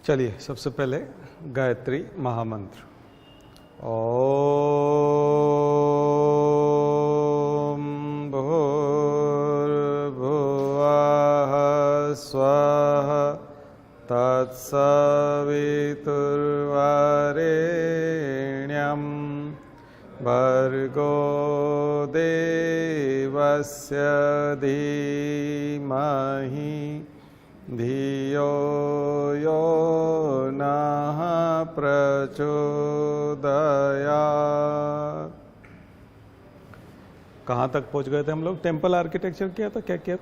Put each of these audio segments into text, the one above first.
चलिए सबसे पहले गायत्री महामंत्र। ओम भूर्भुवः स्वः तत्सवितुर्वरेण्यं भर्गो देवस्य धीमहि धियो यो नः प्रचोदयात्। कहाँ तक पहुँच गए थे हम लोग? टेम्पल आर्किटेक्चर किया था, क्या किया?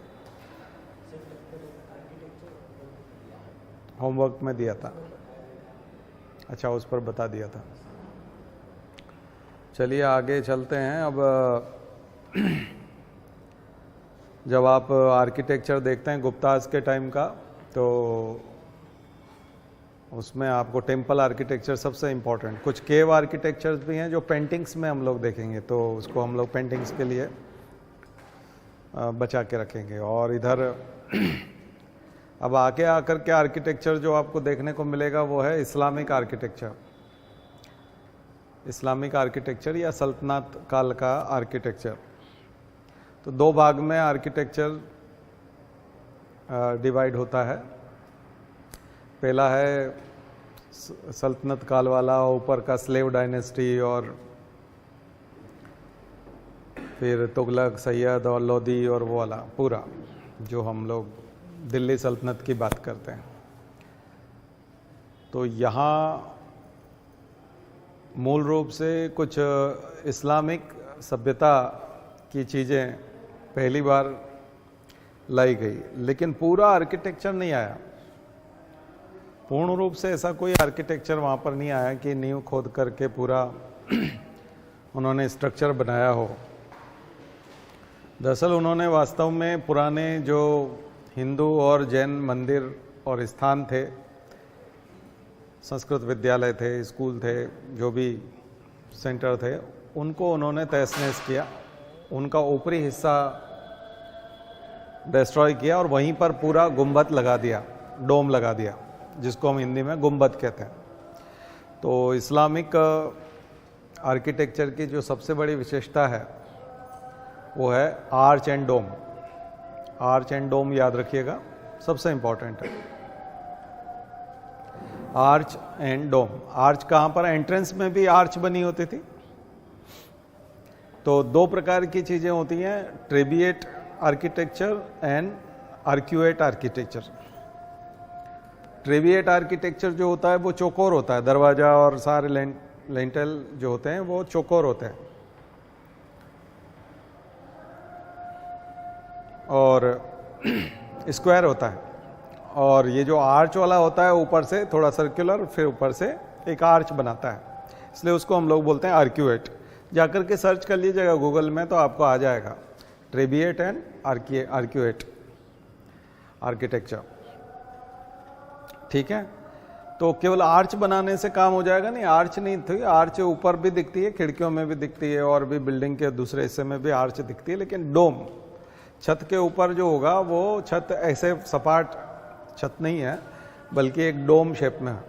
होमवर्क में दिया था, अच्छा उस पर बता दिया था। चलिए आगे चलते हैं। अब जब आप आर्किटेक्चर देखते हैं गुप्ताज के टाइम का, तो उसमें आपको टेम्पल आर्किटेक्चर सबसे इम्पोर्टेंट, कुछ केव आर्किटेक्चर्स भी हैं जो पेंटिंग्स में हम लोग देखेंगे, तो उसको हम लोग पेंटिंग्स के लिए बचा के रखेंगे। और इधर अब आगे आकर के आर्किटेक्चर जो आपको देखने को मिलेगा वो है इस्लामिक आर्किटेक्चर। इस्लामिक आर्किटेक्चर या सल्तनत काल का आर्किटेक्चर। तो दो भाग में आर्किटेक्चर डिवाइड होता है। पहला है सल्तनत काल वाला, ऊपर का स्लेव डायनेस्टी, और फिर तुगलक, सैयद और लोदी और वो वाला पूरा, जो हम लोग दिल्ली सल्तनत की बात करते हैं। तो यहाँ मूल रूप से कुछ इस्लामिक सभ्यता की चीज़ें पहली बार लाई गई, लेकिन पूरा आर्किटेक्चर नहीं आया। पूर्ण रूप से ऐसा कोई आर्किटेक्चर वहाँ पर नहीं आया कि नींव खोद करके पूरा उन्होंने स्ट्रक्चर बनाया हो। दरअसल उन्होंने वास्तव में पुराने जो हिंदू और जैन मंदिर और स्थान थे, संस्कृत विद्यालय थे, स्कूल थे, जो भी सेंटर थे, उनको उन्होंने तहस नहस किया, उनका ऊपरी हिस्सा डिस्ट्रॉय किया और वहीं पर पूरा गुंबद लगा दिया, डोम लगा दिया, जिसको हम हिंदी में गुंबद कहते हैं। तो इस्लामिक आर्किटेक्चर की जो सबसे बड़ी विशेषता है वो है arch and dome. Arch and dome याद रखिएगा, सबसे इंपॉर्टेंट है आर्च एंड डोम। आर्च कहाँ पर? एंट्रेंस में भी आर्च बनी होती थी। तो दो प्रकार की चीजें होती हैं, trabeate architecture and arcuate architecture. Trabeate architecture जो होता है वो चौकोर होता है, दरवाजा और सारे लेंटल जो होते हैं वो चौकोर होते हैं, और स्क्वायर होता है। और ये जो आर्च वाला होता है ऊपर से थोड़ा सर्कुलर, फिर ऊपर से एक आर्च बनाता है, इसलिए उसको हम लोग बोलते हैं आर्क्यूएट। जाकर के सर्च कर लीजिएगा गूगल में तो आपको आ जाएगा, ट्रेबिएट एंड आर्क्यूएट आर्किटेक्चर। ठीक है, तो केवल आर्च बनाने से काम हो जाएगा नहीं, आर्च नहीं थी, आर्च ऊपर भी दिखती है, खिड़कियों में भी दिखती है, और भी बिल्डिंग के दूसरे हिस्से में भी आर्च दिखती है, लेकिन डोम छत के ऊपर जो होगा वो छत ऐसे सपाट छत नहीं है, बल्कि एक डोम शेप में है।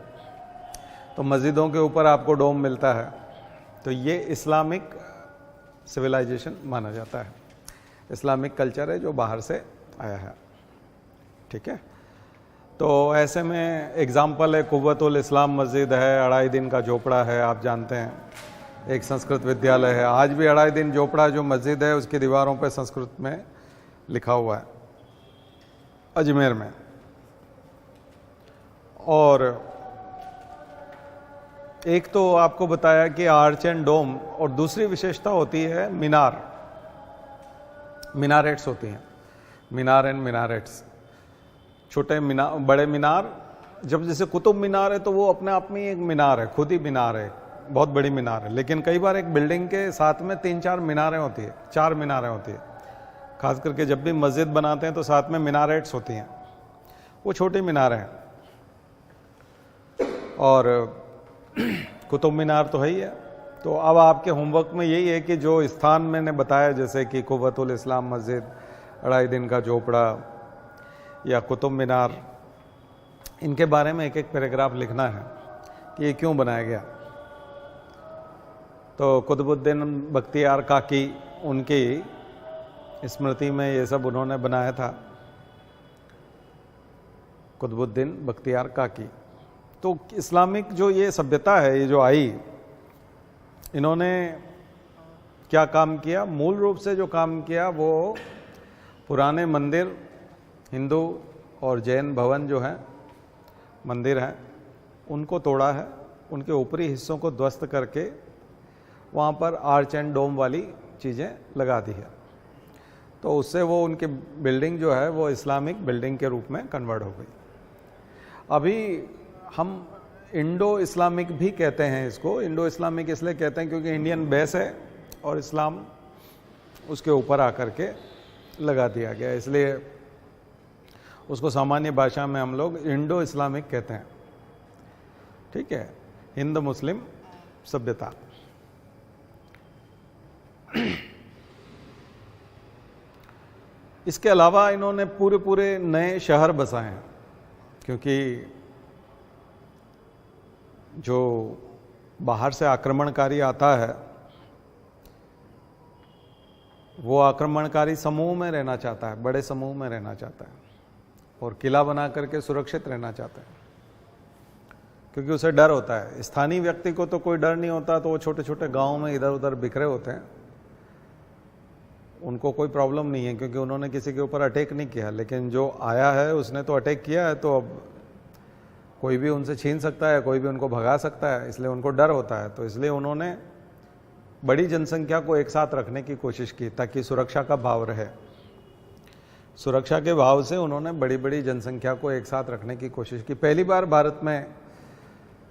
तो मस्जिदों के ऊपर आपको डोम मिलता है। तो ये इस्लामिक सिविलाइजेशन माना जाता है, इस्लामिक कल्चर है जो बाहर से आया है। ठीक है, तो ऐसे में एग्जाम्पल है कुव्वतुल इस्लाम मस्जिद है, 2.5 दिन का झोपड़ा है, आप जानते हैं। एक संस्कृत विद्यालय है, आज भी 2.5 दिन झोपड़ा जो मस्जिद है उसकी दीवारों पर संस्कृत में लिखा हुआ है, अजमेर में। और एक तो आपको बताया कि आर्च एंड डोम, और दूसरी विशेषता होती है मीनार, मिनारेट्स होती हैं, मीनार एंड मिनारेट्स। छोटे मीनार, बड़े मीनार। जब जैसे कुतुब मीनार है तो वो अपने आप में एक मीनार है, खुद ही मीनार है, बहुत बड़ी मीनार है। लेकिन कई बार एक बिल्डिंग के साथ में 3-4 मीनारें होती है, 4 मीनारें होती है। खास करके जब भी मस्जिद बनाते हैं तो साथ में मिनारेट्स होती हैं, वो छोटी मीनारें हैं। और कुतुब मीनार तो है ही है। तो अब आपके होमवर्क में यही है कि जो स्थान मैंने बताया, जैसे कि कुव्वतुल इस्लाम मस्जिद, 2.5 दिन का झोपड़ा, या कुतुब मीनार, इनके बारे में एक एक पैराग्राफ लिखना है कि ये क्यों बनाया गया। तो कुतुबुद्दीन बख्तियार काकी, उनकी स्मृति में ये सब उन्होंने बनाया था, कुतुबुद्दीन बख्तियार काकी। तो इस्लामिक जो ये सभ्यता है, ये जो आई, इन्होंने क्या काम किया? मूल रूप से जो काम किया वो पुराने मंदिर, हिंदू और जैन भवन जो हैं, मंदिर हैं, उनको तोड़ा है, उनके ऊपरी हिस्सों को ध्वस्त करके वहाँ पर आर्च एंड डोम वाली चीज़ें लगा दी है। तो उससे वो उनकी बिल्डिंग जो है वो इस्लामिक बिल्डिंग के रूप में कन्वर्ट हो गई। अभी हम इंडो इस्लामिक भी कहते हैं इसको। इंडो इस्लामिक इसलिए कहते हैं क्योंकि इंडियन बेस है और इस्लाम उसके ऊपर आकर के लगा दिया गया, इसलिए उसको सामान्य भाषा में हम लोग इंडो इस्लामिक कहते हैं। ठीक है, हिंद मुस्लिम सभ्यता। इसके अलावा इन्होंने पूरे पूरे नए शहर बसाए हैं, क्योंकि जो बाहर से आक्रमणकारी आता है वो आक्रमणकारी समूह में रहना चाहता है, बड़े समूह में रहना चाहता है और किला बना करके सुरक्षित रहना चाहता है, क्योंकि उसे डर होता है। स्थानीय व्यक्ति को तो कोई डर नहीं होता, तो वो छोटे छोटे गांव में इधर उधर बिखरे होते हैं, उनको कोई प्रॉब्लम नहीं है, क्योंकि उन्होंने किसी के ऊपर अटैक नहीं किया। लेकिन जो आया है उसने तो अटैक किया है, तो अब कोई भी उनसे छीन सकता है, कोई भी उनको भगा सकता है, इसलिए उनको डर होता है। तो इसलिए उन्होंने बड़ी जनसंख्या को एक साथ रखने की कोशिश की ताकि सुरक्षा का भाव रहे। सुरक्षा के भाव से उन्होंने बड़ी बड़ी जनसंख्या को एक साथ रखने की कोशिश की। पहली बार भारत में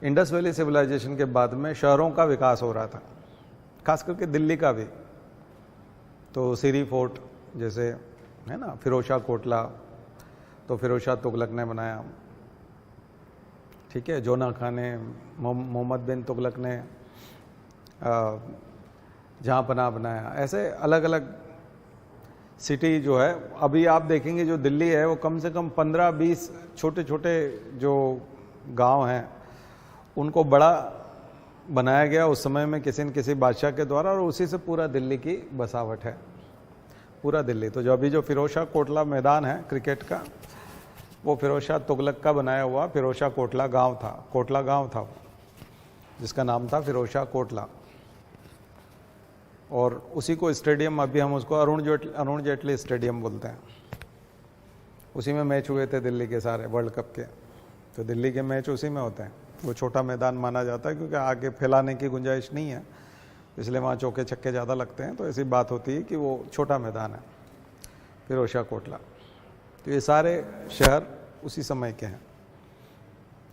इंडस वैली सिविलाइजेशन के बाद में शहरों का विकास हो रहा था, खास करके दिल्ली का भी। तो सीरी फोर्ट जैसे है ना, फिरोज शाह कोटला, तो फिरोज शाह तुगलक ने बनाया। ठीक है, जोना खान ने, मोहम्मद बिन तुगलक ने जहाँ पनाह बनाया। ऐसे अलग अलग सिटी जो है, अभी आप देखेंगे जो दिल्ली है वो कम से कम 15-20 छोटे छोटे जो गांव हैं उनको बड़ा बनाया गया उस समय में किसी न किसी बादशाह के द्वारा, और उसी से पूरा दिल्ली की बसावट है, पूरा दिल्ली। तो जो अभी जो फिरोज शाह कोटला मैदान है क्रिकेट का, वो फिरोज शाह तुगलक का बनाया हुआ फिरोज शाह कोटला गांव था, कोटला गांव था जिसका नाम था फिरोज शाह कोटला। और उसी को स्टेडियम, अभी हम उसको अरुण जेटली स्टेडियम बोलते हैं। उसी में मैच हुए थे दिल्ली के सारे वर्ल्ड कप के, तो दिल्ली के मैच उसी में होते हैं। वो छोटा मैदान माना जाता है क्योंकि आगे फैलाने की गुंजाइश नहीं है, इसलिए वहाँ चौके छक्के ज़्यादा लगते हैं। तो ऐसी बात होती है कि वो छोटा मैदान है फिरोज शाह कोटला। तो ये सारे शहर उसी समय के हैं।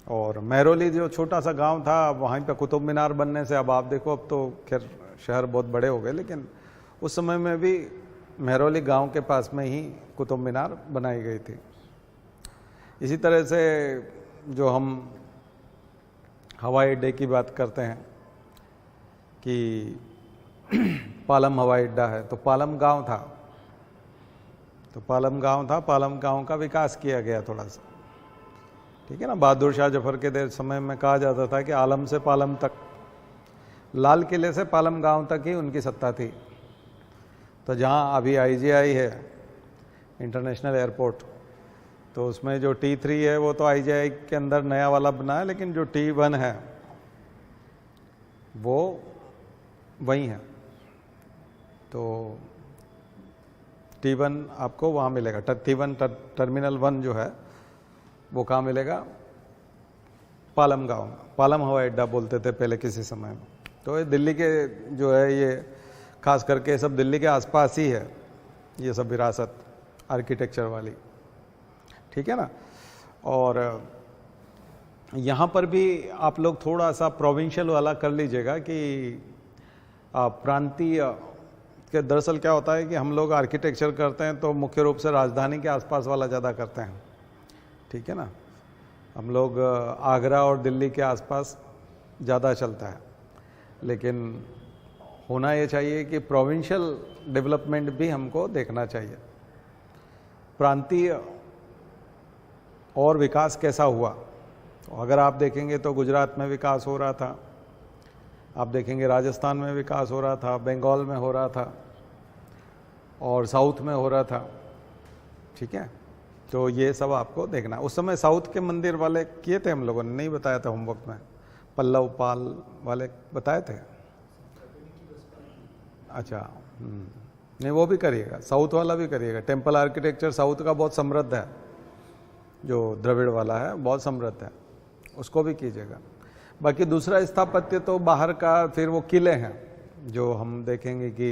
और महरौली जो छोटा सा गांव था, वहीं पे कुतुब मीनार बनने से अब आप देखो, अब तो खैर शहर बहुत बड़े हो गए, लेकिन उस समय में भी महरौली गांव के पास में ही कुतुब मीनार बनाई गई थी। इसी तरह से जो हम हवाई अड्डे की बात करते हैं कि पालम हवाई अड्डा है, तो पालम गांव था, तो पालम गांव था, पालम गांव का विकास किया गया थोड़ा सा। ठीक है ना, बहादुर शाह जफर के समय में कहा जाता था कि आलम से पालम तक, लाल किले से पालम गांव तक ही उनकी सत्ता थी। तो जहां अभी IGI है, इंटरनेशनल एयरपोर्ट, तो उसमें जो T3 है वो तो IGI के अंदर नया वाला बना है, लेकिन जो T1 है वो वही है। तो T1 आपको वहाँ मिलेगा, T1 टर्मिनल 1 जो है वो कहाँ मिलेगा? पालम गांव में। पालम हवाई अड्डा बोलते थे पहले किसी समय में। तो ये दिल्ली के जो है, ये खास करके सब दिल्ली के आसपास ही है, ये सब विरासत आर्किटेक्चर वाली। ठीक है ना। और यहाँ पर भी आप लोग थोड़ा सा प्रोविंशियल वाला कर लीजिएगा कि प्रांतीय के दरअसल क्या होता है कि हम लोग आर्किटेक्चर करते हैं तो मुख्य रूप से राजधानी के आसपास वाला ज़्यादा करते हैं। ठीक है ना, हम लोग आगरा और दिल्ली के आसपास ज़्यादा चलता है, लेकिन होना ये चाहिए कि प्रोविंशियल डेवलपमेंट भी हमको देखना चाहिए। प्रांतीय और विकास कैसा हुआ तो अगर आप देखेंगे तो गुजरात में विकास हो रहा था, आप देखेंगे राजस्थान में विकास हो रहा था, बंगाल में हो रहा था और साउथ में हो रहा था। ठीक है, तो ये सब आपको देखना। उस समय साउथ के मंदिर वाले किए थे हम लोगों ने, नहीं बताया था होमवर्क में, पल्लव पाल वाले बताए थे। अच्छा, नहीं वो भी करिएगा, साउथ वाला भी करिएगा। टेम्पल आर्किटेक्चर साउथ का बहुत समृद्ध है, जो द्रविड़ वाला है बहुत समृद्ध है, उसको भी कीजिएगा। बाकी दूसरा स्थापत्य तो बाहर का, फिर वो किले हैं जो हम देखेंगे कि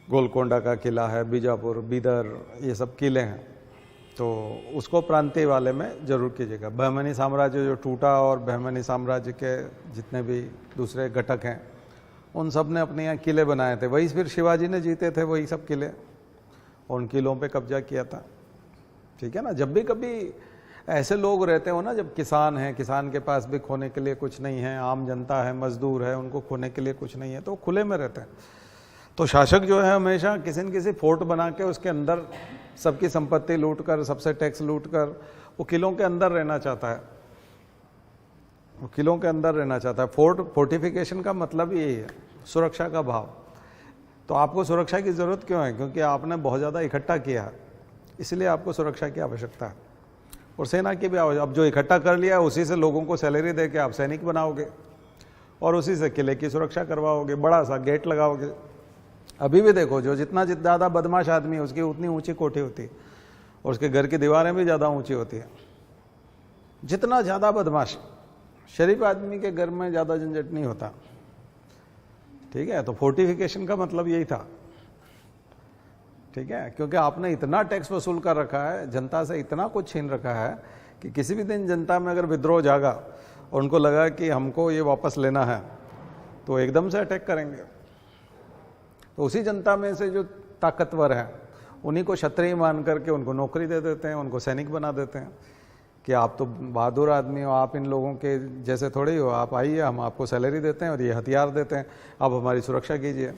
गोलकोंडा का किला है, बीजापुर, बीदर, ये सब किले हैं, तो उसको प्रांतीय वाले में जरूर कीजिएगा। बहमनी साम्राज्य जो टूटा और बहमनी साम्राज्य के जितने भी दूसरे घटक हैं उन सब ने अपने यहाँ किले बनाए थे, वही फिर शिवाजी ने जीते थे वही सब किले, और उन किलों पे कब्जा किया था। ठीक है ना, जब भी कभी ऐसे लोग रहते हो ना, जब किसान हैं, किसान के पास भी खोने के लिए कुछ नहीं है, आम जनता है, मजदूर है, उनको खोने के लिए कुछ नहीं है, तो खुले में रहते हैं। तो शासक जो है हमेशा किसी न किसी फोर्ट बना के उसके अंदर सबकी संपत्ति लूट कर, सबसे टैक्स लूट कर वो किलों के अंदर रहना चाहता है, वो किलों के अंदर रहना चाहता है। फोर्टिफिकेशन का मतलब यही है, सुरक्षा का भाव। तो आपको सुरक्षा की जरूरत क्यों है? क्योंकि आपने बहुत ज़्यादा इकट्ठा किया है, इसलिए आपको सुरक्षा की आवश्यकता है। और सेना की भी आवश्यकता। अब जो इकट्ठा कर लिया है उसी से लोगों को सैलरी दे के आप सैनिक बनाओगे और उसी से किले की सुरक्षा करवाओगे, बड़ा सा गेट लगाओगे। अभी भी देखो, जो जितना ज़्यादा बदमाश आदमी है उसकी उतनी ऊंची कोठी होती है और उसके घर की दीवारें भी ज़्यादा ऊंची होती है। जितना ज़्यादा बदमाश, शरीफ आदमी के घर में ज़्यादा झंझट नहीं होता। ठीक है, तो फोर्टिफिकेशन का मतलब यही था। ठीक है, क्योंकि आपने इतना टैक्स वसूल कर रखा है, जनता से इतना कुछ छीन रखा है कि किसी भी दिन जनता में अगर विद्रोह जागा और उनको लगा कि हमको ये वापस लेना है तो एकदम से अटैक करेंगे। तो उसी जनता में से जो ताकतवर हैं उन्हीं को क्षत्रिय मान करके उनको नौकरी दे देते हैं, उनको सैनिक बना देते हैं कि आप तो बहादुर आदमी हो, आप इन लोगों के जैसे थोड़े हो, आप आइए, हम आपको सैलरी देते हैं और ये हथियार देते हैं, आप हमारी सुरक्षा कीजिए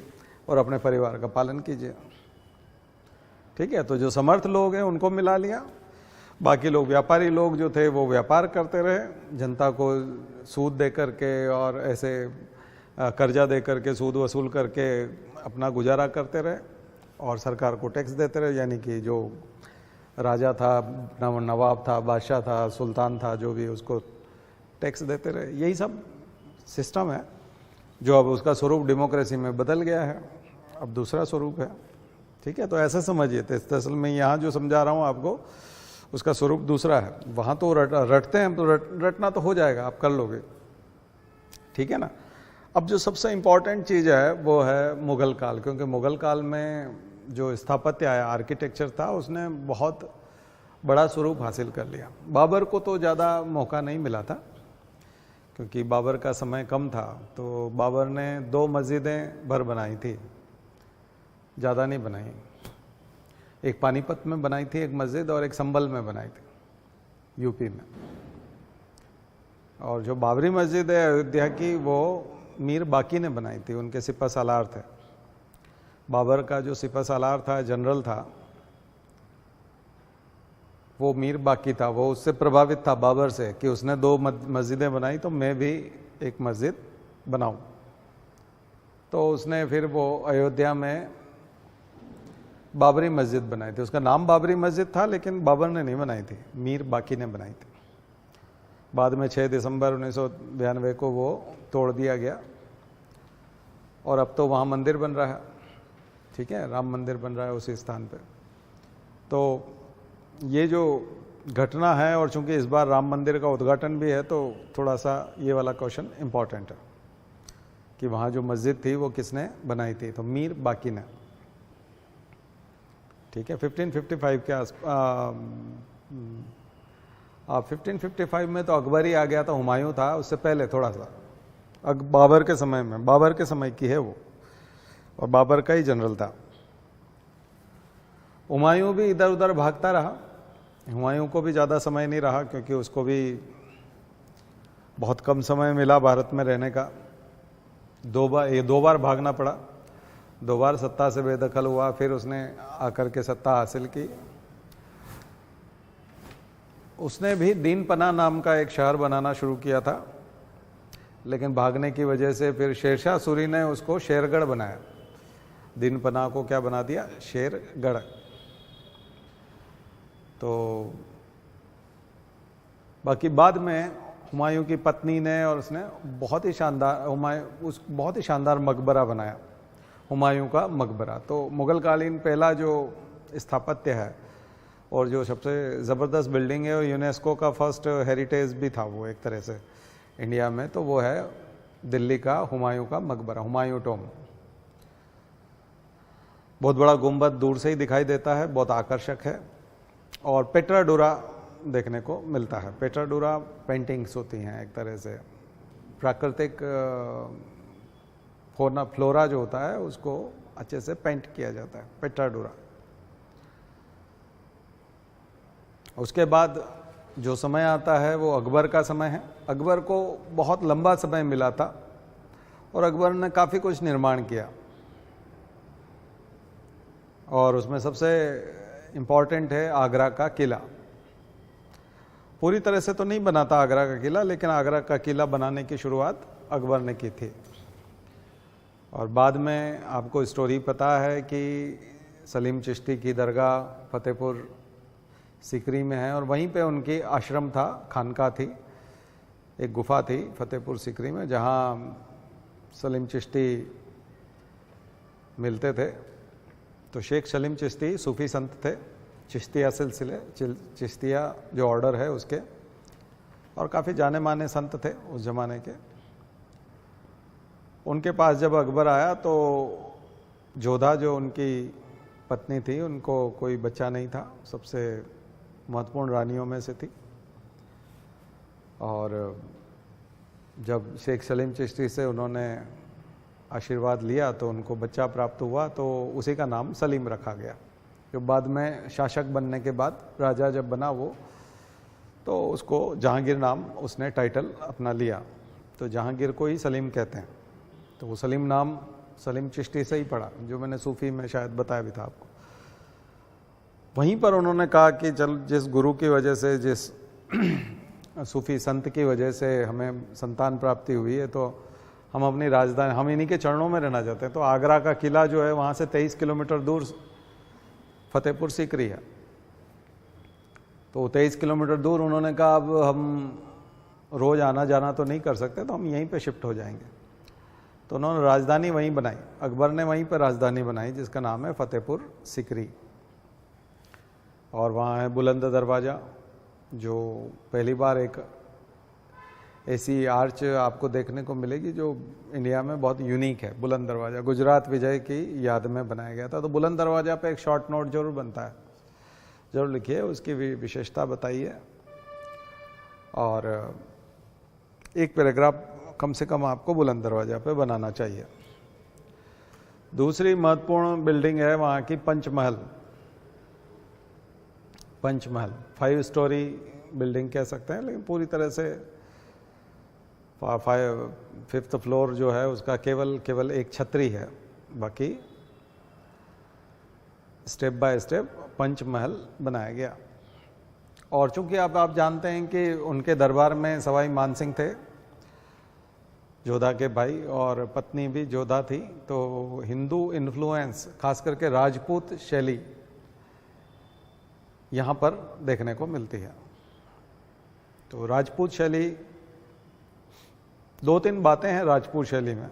और अपने परिवार का पालन कीजिए। ठीक है, तो जो समर्थ लोग हैं उनको मिला लिया, बाकी लोग व्यापारी लोग जो थे वो व्यापार करते रहे, जनता को सूद दे करके और ऐसे कर्जा दे करके, सूद वसूल करके अपना गुजारा करते रहे और सरकार को टैक्स देते रहे। यानी कि जो राजा था, नवाब था, बादशाह था, सुल्तान था, जो भी, उसको टैक्स देते रहे। यही सब सिस्टम है जो अब उसका स्वरूप डेमोक्रेसी में बदल गया है, अब दूसरा स्वरूप है। ठीक है, तो ऐसा समझिए। तो असल में यहाँ जो समझा रहा हूँ आपको उसका स्वरूप दूसरा है। वहाँ तो रटते हैं, तो रटना तो हो जाएगा, आप कर लोगे। ठीक है ना। अब जो सबसे इम्पॉर्टेंट चीज़ है वो है मुगल काल, क्योंकि मुगल काल में जो स्थापत्य आया, आर्किटेक्चर था, उसने बहुत बड़ा स्वरूप हासिल कर लिया। बाबर को तो ज़्यादा मौका नहीं मिला था क्योंकि बाबर का समय कम था, तो बाबर ने 2 मस्जिदें भर बनाई थी, ज़्यादा नहीं बनाई। एक पानीपत में बनाई थी एक मस्जिद और एक संभल में बनाई थी यूपी में। और जो बाबरी मस्जिद है अयोध्या की, वो मीर बाकी ने बनाई थी, उनके सिपह सालार थे। बाबर का जो सिपह सालार था, जनरल था, वो मीर बाकी था। वो उससे प्रभावित था बाबर से कि उसने 2 मस्जिदें बनाई तो मैं भी एक मस्जिद बनाऊं। तो उसने फिर वो अयोध्या में बाबरी मस्जिद बनाई थी। उसका नाम बाबरी मस्जिद था लेकिन बाबर ने नहीं बनाई थी, मीर बाकी ने बनाई थी। बाद में 6 दिसंबर 1992 को वो तोड़ दिया गया और अब तो वहाँ मंदिर बन रहा है। ठीक है, राम मंदिर बन रहा है उसी स्थान पे। तो ये जो घटना है, और चूंकि इस बार राम मंदिर का उद्घाटन भी है, तो थोड़ा सा ये वाला क्वेश्चन इम्पॉर्टेंट है कि वहाँ जो मस्जिद थी वो किसने बनाई थी, तो मीर बाकी ने। ठीक है, 1555 के आस 1555 में तो अकबर ही आ गया था, हुमायूं था उससे पहले थोड़ा सा, बाबर के समय में, बाबर के समय की है वो, और बाबर का ही जनरल था। हुमायूं भी इधर उधर भागता रहा, हुमायूं को भी ज़्यादा समय नहीं रहा क्योंकि उसको भी बहुत कम समय मिला भारत में रहने का। 2 बार भागना पड़ा, 2 बार सत्ता से बेदखल हुआ, फिर उसने आकर के सत्ता हासिल की। उसने भी दीनपना नाम का एक शहर बनाना शुरू किया था, लेकिन भागने की वजह से फिर शेरशाह सूरी ने उसको शेरगढ़ बनाया। दीनपना को क्या बना दिया? शेरगढ़। तो बाकी बाद में हुमायूं की पत्नी ने और उसने बहुत ही शानदार मकबरा बनाया, हुमायूं का मकबरा। तो मुगल कालीन पहला जो स्थापत्य है और जो सबसे ज़बरदस्त बिल्डिंग है और यूनेस्को का फर्स्ट हेरिटेज भी था वो एक तरह से इंडिया में, तो वो है दिल्ली का हुमायूं का मकबरा, हुमायूं टॉम। बहुत बड़ा गुंबद दूर से ही दिखाई देता है, बहुत आकर्षक है। और पेट्राडुरा देखने को मिलता है। पेट्राडुरा पेंटिंग्स होती हैं एक तरह से, प्राकृतिक फ्लोरा जो होता है उसको अच्छे से पेंट किया जाता है, पेट्राडुरा। उसके बाद जो समय आता है वो अकबर का समय है। अकबर को बहुत लंबा समय मिला था और अकबर ने काफ़ी कुछ निर्माण किया, और उसमें सबसे इम्पॉर्टेंट है आगरा का किला। पूरी तरह से तो नहीं बना था आगरा का किला, लेकिन आगरा का किला बनाने की शुरुआत अकबर ने की थी। और बाद में आपको स्टोरी पता है कि सलीम चिश्ती की दरगाह फतेहपुर सीकरी में है, और वहीं पे उनकी आश्रम था, खानका थी, एक गुफा थी फतेहपुर सीकरी में, जहाँ सलीम चिश्ती मिलते थे। तो शेख सलीम चिश्ती सूफी संत थे, चिश्तिया सिलसिले, चिश्तिया जो ऑर्डर है उसके, और काफ़ी जाने माने संत थे उस ज़माने के। उनके पास जब अकबर आया तो जोधा जो उनकी पत्नी थी, उनको कोई बच्चा नहीं था, सबसे महत्वपूर्ण रानियों में से थी। और जब शेख सलीम चिश्ती से उन्होंने आशीर्वाद लिया तो उनको बच्चा प्राप्त हुआ, तो उसी का नाम सलीम रखा गया। जो बाद में शासक बनने के बाद राजा जब बना वो, तो उसको जहांगीर नाम उसने टाइटल अपना लिया, तो जहांगीर को ही सलीम कहते हैं। तो वो सलीम नाम सलीम चिश्ती से ही पड़ा, जो मैंने सूफी में शायद बताया भी था आपको। वहीं पर उन्होंने कहा कि चल, जिस गुरु की वजह से, जिस सूफी संत की वजह से हमें संतान प्राप्ति हुई है, तो हम अपनी राजधानी, हम इन्हीं के चरणों में रहना चाहते हैं। तो आगरा का किला जो है वहाँ से 23 किलोमीटर दूर फतेहपुर सीकरी है। तो 23 किलोमीटर दूर उन्होंने कहा अब हम रोज़ आना जाना तो नहीं कर सकते, तो हम यहीं पे शिफ्ट हो जाएंगे। तो उन्होंने राजधानी वहीं बनाई, अकबर ने वहीं पर राजधानी बनाई, जिसका नाम है फतेहपुर सीकरी। और वहाँ है बुलंद दरवाज़ा, जो पहली बार एक ऐसी आर्च आपको देखने को मिलेगी जो इंडिया में बहुत यूनिक है। बुलंद दरवाज़ा गुजरात विजय की याद में बनाया गया था। तो बुलंद दरवाज़ा पे एक शॉर्ट नोट जरूर बनता है, जरूर लिखिए, उसकी विशेषता बताइए, और एक पैराग्राफ कम से कम आपको बुलंद दरवाज़ा पे बनाना चाहिए। दूसरी महत्वपूर्ण बिल्डिंग है वहाँ की पंचमहल। पंचमहल 5 स्टोरी बिल्डिंग कह सकते हैं, लेकिन पूरी तरह से 5th फ्लोर जो है उसका केवल एक छतरी है, बाकी स्टेप बाय स्टेप पंचमहल बनाया गया। और चूंकि आप जानते हैं कि उनके दरबार में सवाई मानसिंह थे, जोधा के भाई, और पत्नी भी जोधा थी, तो हिंदू इन्फ्लुएंस, खास करके राजपूत शैली यहाँ पर देखने को मिलती है। तो राजपूत शैली, 2-3 बातें हैं राजपूत शैली में।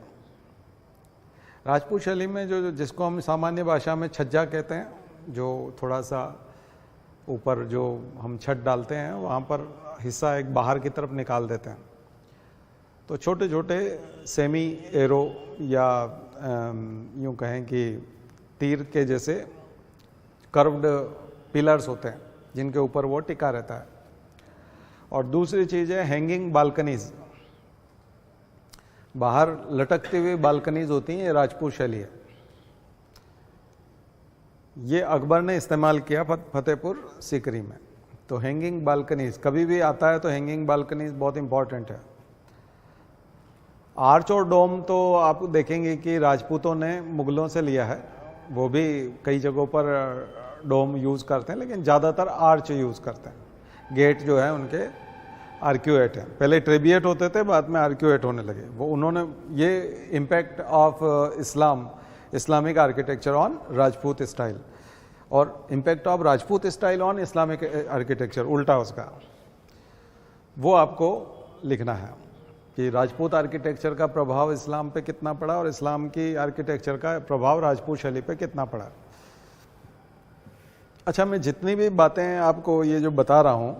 राजपूत शैली में जो जिसको हम सामान्य भाषा में छज्जा कहते हैं, जो थोड़ा सा ऊपर जो हम छत डालते हैं, वहाँ पर हिस्सा एक बाहर की तरफ निकाल देते हैं। तो छोटे छोटे सेमी एरो या यूँ कहें कि तीर के जैसे कर्व्ड पिलर्स होते हैं, जिनके ऊपर वो टिका रहता है। और दूसरी चीज़ है हैंगिंग बालकनीज, बाहर लटकती हुई बालकनीज होती हैं, ये राजपूत शैली है। ये अकबर ने इस्तेमाल किया फतेहपुर सीकरी में। तो हैंगिंग बालकनीज कभी भी आता है तो हैंगिंग बालकनीज बहुत इंपॉर्टेंट है। आर्च और डोम तो आप देखेंगे कि राजपूतों ने मुगलों से लिया है, वो भी कई जगहों पर डोम यूज करते हैं, लेकिन ज़्यादातर आर्च यूज करते हैं। गेट जो है उनके आर्क्यूएट हैं। पहले ट्रेबिएट होते थे, बाद में आर्क्यूएट होने लगे। वो उन्होंने ये impact of Islamic architecture on Rajput style और impact of Rajput style on Islamic architecture, उल्टा उसका, वो आपको लिखना है कि राजपूत आर्किटेक्चर का प्रभाव इस्लाम पे कितना पड़ा और इस्लाम की आर्किटेक्चर का प्रभाव राजपूत शैली पे कितना पड़ा। अच्छा, मैं जितनी भी बातें आपको ये जो बता रहा हूँ,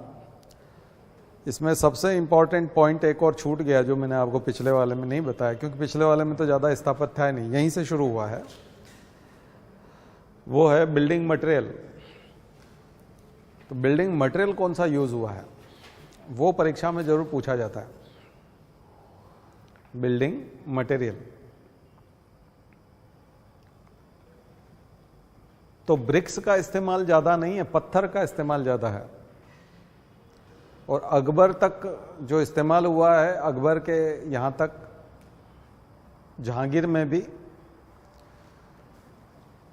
इसमें सबसे इम्पॉर्टेंट पॉइंट एक और छूट गया जो मैंने आपको पिछले वाले में नहीं बताया, क्योंकि पिछले वाले में तो ज़्यादा स्थापत्य है नहीं, यहीं से शुरू हुआ है। वो है बिल्डिंग मटेरियल। तो बिल्डिंग मटेरियल कौन सा यूज हुआ है, वो परीक्षा में जरूर पूछा जाता है। बिल्डिंग मटेरियल तो ब्रिक्स का इस्तेमाल ज्यादा नहीं है, पत्थर का इस्तेमाल ज्यादा है। और अकबर तक जो इस्तेमाल हुआ है, अकबर के यहां तक, जहांगीर में भी,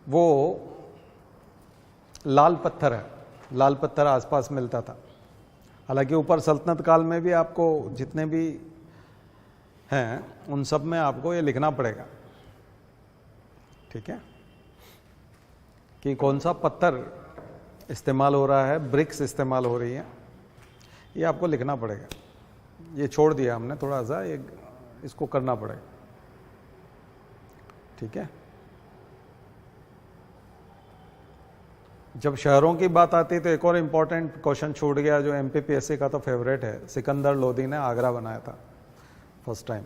वो लाल पत्थर है। लाल पत्थर आसपास मिलता था। हालांकि ऊपर सल्तनत काल में भी आपको जितने भी हैं उन सब में आपको ये लिखना पड़ेगा, ठीक है, कि कौन सा पत्थर इस्तेमाल हो रहा है, ब्रिक्स इस्तेमाल हो रही है, ये आपको लिखना पड़ेगा। ये छोड़ दिया हमने थोड़ा सा, ये इसको करना पड़ेगा, ठीक है। जब शहरों की बात आती है तो एक और इम्पॉर्टेंट क्वेश्चन छूट गया जो एमपीपीएससी का तो फेवरेट है। सिकंदर लोदी ने आगरा बनाया था फर्स्ट टाइम।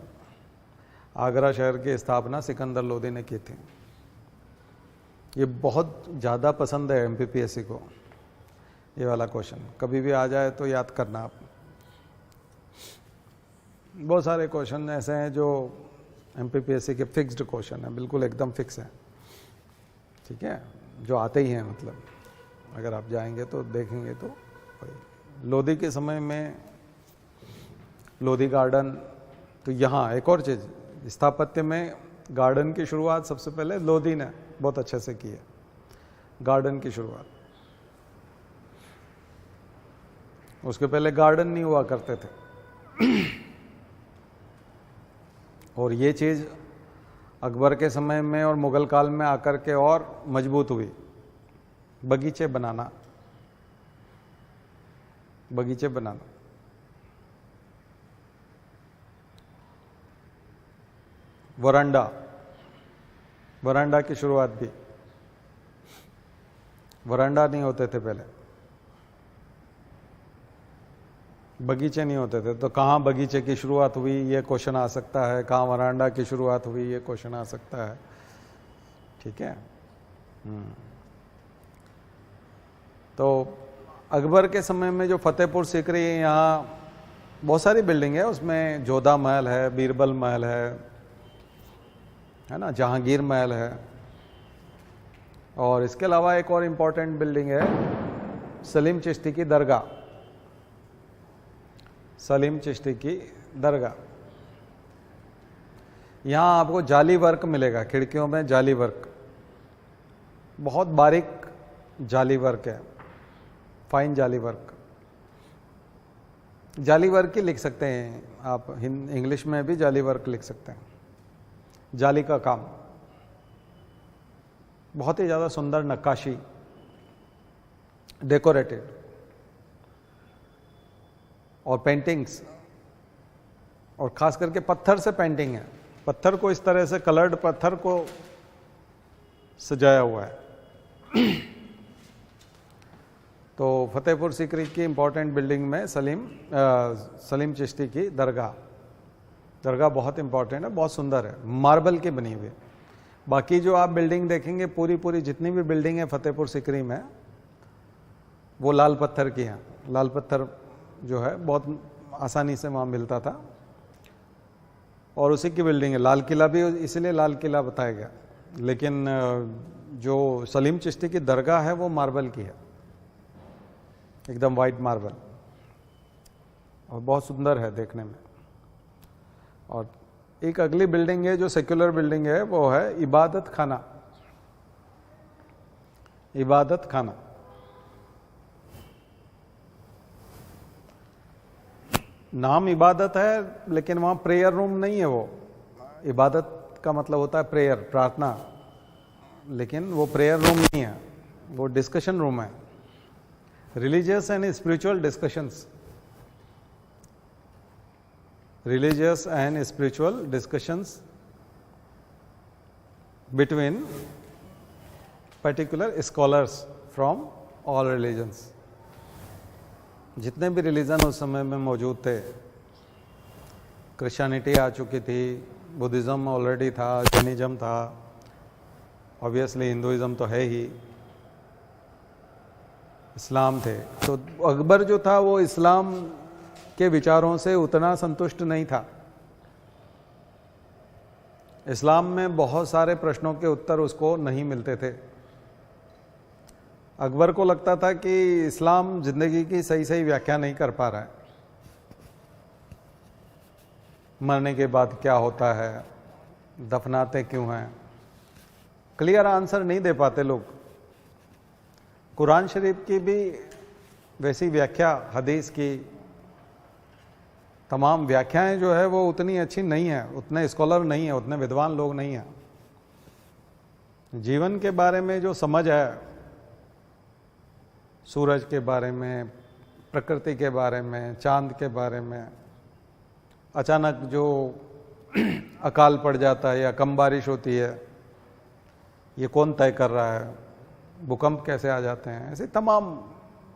आगरा शहर की स्थापना सिकंदर लोदी ने की थी। ये बहुत ज़्यादा पसंद है एमपीपीएससी को, ये वाला क्वेश्चन कभी भी आ जाए तो याद करना आप। बहुत सारे क्वेश्चन ऐसे हैं जो एमपीपीएससी के फिक्स्ड क्वेश्चन है, बिल्कुल एकदम फिक्स है, ठीक है, जो आते ही हैं। मतलब अगर आप जाएंगे तो देखेंगे तो लोधी के समय में लोधी गार्डन। तो यहाँ एक और चीज़, स्थापत्य में गार्डन की शुरुआत सबसे पहले लोधी ने बहुत अच्छे से की है। गार्डन की शुरुआत, उसके पहले गार्डन नहीं हुआ करते थे। और ये चीज़ अकबर के समय में और मुगल काल में आकर के और मजबूत हुई। बगीचे बनाना, बगीचे बनाना। वरांडा, वरांडा की शुरुआत भी, वरांडा नहीं होते थे पहले, बगीचे नहीं होते थे। तो कहाँ बगीचे की शुरुआत हुई ये क्वेश्चन आ सकता है, कहाँ वरांडा की शुरुआत हुई ये क्वेश्चन आ सकता है, ठीक है। तो अकबर के समय में जो फतेहपुर सीकरी, यहाँ बहुत सारी बिल्डिंग है, उसमें जोधा महल है, बीरबल महल है ना, जहांगीर महल है। और इसके अलावा एक और इम्पोर्टेंट बिल्डिंग है सलीम चिश्ती की दरगाह। सलीम चिश्ती की दरगाह, यहाँ आपको जाली वर्क मिलेगा, खिड़कियों में जाली वर्क, बहुत बारीक जाली वर्क है, फाइन जाली वर्क। जाली वर्क ही लिख सकते हैं आप, इंग्लिश में भी जाली वर्क लिख सकते हैं। जाली का काम, बहुत ही ज़्यादा सुंदर नक्काशी, डेकोरेटेड, और पेंटिंग्स, और खास करके पत्थर से पेंटिंग है। पत्थर को इस तरह से, कलर्ड पत्थर को सजाया हुआ है। तो फतेहपुर सीकरी की इंपॉर्टेंट बिल्डिंग में सलीम चिश्ती की दरगाह, दरगाह बहुत इंपॉर्टेंट है, बहुत सुंदर है, मार्बल की बनी हुई। बाकी जो आप बिल्डिंग देखेंगे, पूरी जितनी भी बिल्डिंग है फतेहपुर सीकरी में, वो लाल पत्थर की हैं। लाल पत्थर जो है बहुत आसानी से वहाँ मिलता था, और उसी की बिल्डिंग है। लाल किला भी इसलिए लाल किला बताया गया, लेकिन जो सलीम चिश्ती की दरगाह है वो मार्बल की है, एकदम वाइट मार्बल, और बहुत सुंदर है देखने में। और एक अगली बिल्डिंग है जो सेक्युलर बिल्डिंग है, वो है इबादत खाना। इबादत खाना, नाम इबादत है, लेकिन वहाँ प्रेयर रूम नहीं है। वो इबादत का मतलब होता है प्रेयर, प्रार्थना, लेकिन वो प्रेयर रूम नहीं है, वो डिस्कशन रूम है। Religious and spiritual discussions, religious and spiritual discussions between particular scholars from all religions। जितने भी रिलीजन उस समय में मौजूद थे, क्रिश्चियनिटी आ चुकी थी, बुद्धिज़्म ऑलरेडी था, जैनिज्म था, ऑब्वियसली हिंदुइज्म तो है ही, इस्लाम थे। तो अकबर जो था वो इस्लाम के विचारों से उतना संतुष्ट नहीं था। इस्लाम में बहुत सारे प्रश्नों के उत्तर उसको नहीं मिलते थे। अकबर को लगता था कि इस्लाम जिंदगी की सही सही व्याख्या नहीं कर पा रहा है। मरने के बाद क्या होता है, दफनाते क्यों हैं, क्लियर आंसर नहीं दे पाते लोग। कुरान शरीफ की भी वैसी व्याख्या, हदीस की तमाम व्याख्याएं जो है वो उतनी अच्छी नहीं है, उतने स्कॉलर नहीं है, उतने विद्वान लोग नहीं हैं। जीवन के बारे में जो समझ है, सूरज के बारे में, प्रकृति के बारे में, चांद के बारे में, अचानक जो अकाल पड़ जाता है या कम बारिश होती है, ये कौन तय कर रहा है, भूकंप कैसे आ जाते हैं, ऐसे तमाम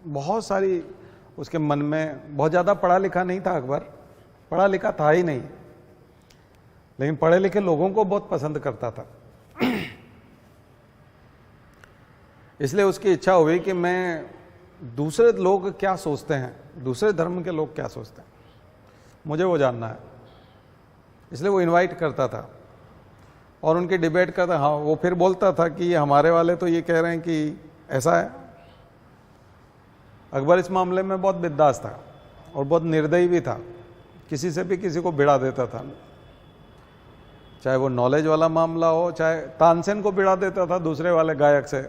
बहुत सारी उसके मन में। बहुत ज़्यादा पढ़ा लिखा नहीं था अकबर, पढ़ा लिखा था ही नहीं, लेकिन पढ़े लिखे लोगों को बहुत पसंद करता था। इसलिए उसकी इच्छा हुई कि मैं दूसरे लोग क्या सोचते हैं, दूसरे धर्म के लोग क्या सोचते हैं, मुझे वो जानना है। इसलिए वो इनवाइट करता था और उनकी डिबेट करता। हाँ, वो फिर बोलता था कि हमारे वाले तो ये कह रहे हैं कि ऐसा है। अकबर इस मामले में बहुत बिंदास था और बहुत निर्दयी भी था, किसी से भी किसी को भिड़ा देता था, चाहे वो नॉलेज वाला मामला हो, चाहे तानसेन को भिड़ा देता था दूसरे वाले गायक से,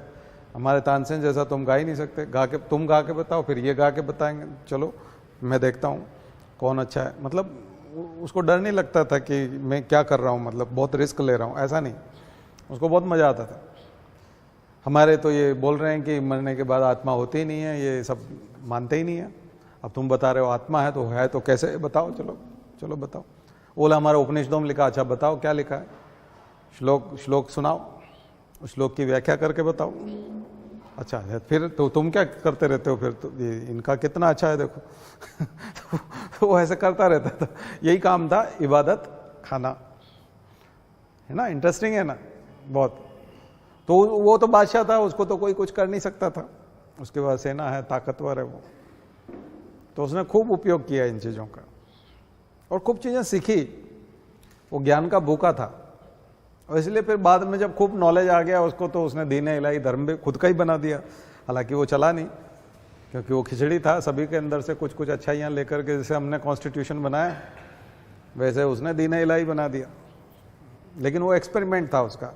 हमारे तानसेन जैसा तुम गा ही नहीं सकते, तुम गा के बताओ, फिर ये गा के बताएंगे, चलो मैं देखता हूँ कौन अच्छा है। मतलब उसको डर नहीं लगता था कि मैं क्या कर रहा हूँ, मतलब बहुत रिस्क ले रहा हूँ, ऐसा नहीं, उसको बहुत मज़ा आता था। हमारे तो ये बोल रहे हैं कि मरने के बाद आत्मा होती ही नहीं है, ये सब मानते ही नहीं है। अब तुम बता रहे हो आत्मा है तो कैसे बताओ, चलो बताओ। बोला हमारा उपनिषदों में लिखा। अच्छा बताओ क्या लिखा है, श्लोक सुनाओ, उस श्लोक की व्याख्या करके बताओ। अच्छा फिर तो तुम क्या करते रहते हो, फिर तो ये इनका कितना अच्छा है देखो। तो वो ऐसे करता रहता था, यही काम था, इबादत खाना, है ना। इंटरेस्टिंग है ना बहुत। तो वो तो बादशाह था, उसको तो कोई कुछ कर नहीं सकता था, उसके बाद सेना है, ताकतवर है वो। तो उसने खूब उपयोग किया इन चीज़ों का और खूब चीज़ें सीखी। वो ज्ञान का भूखा था और इसलिए फिर बाद में जब खूब नॉलेज आ गया उसको, तो उसने दीन इलाही धर्म भी खुद का ही बना दिया। हालांकि वो चला नहीं, क्योंकि वो खिचड़ी था, सभी के अंदर से कुछ कुछ अच्छाइयाँ लेकर के, जैसे हमने कॉन्स्टिट्यूशन बनाया वैसे उसने दीन इलाही बना दिया। लेकिन वो एक्सपेरिमेंट था उसका।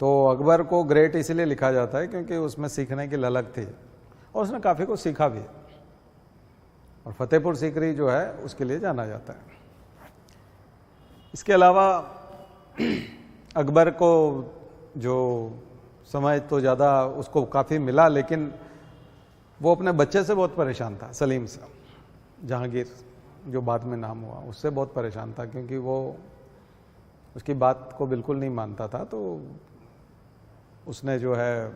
तो अकबर को ग्रेट इसलिए लिखा जाता है क्योंकि उसमें सीखने की ललक थी और उसने काफ़ी कुछ सीखा भी। और फतेहपुर सीकरी जो है उसके लिए जाना जाता है। इसके अलावा अकबर को जो समय तो ज़्यादा उसको काफ़ी मिला, लेकिन वो अपने बच्चे से बहुत परेशान था, सलीम से, जहांगीर जो बाद में नाम हुआ, उससे बहुत परेशान था क्योंकि वो उसकी बात को बिल्कुल नहीं मानता था। तो उसने जो है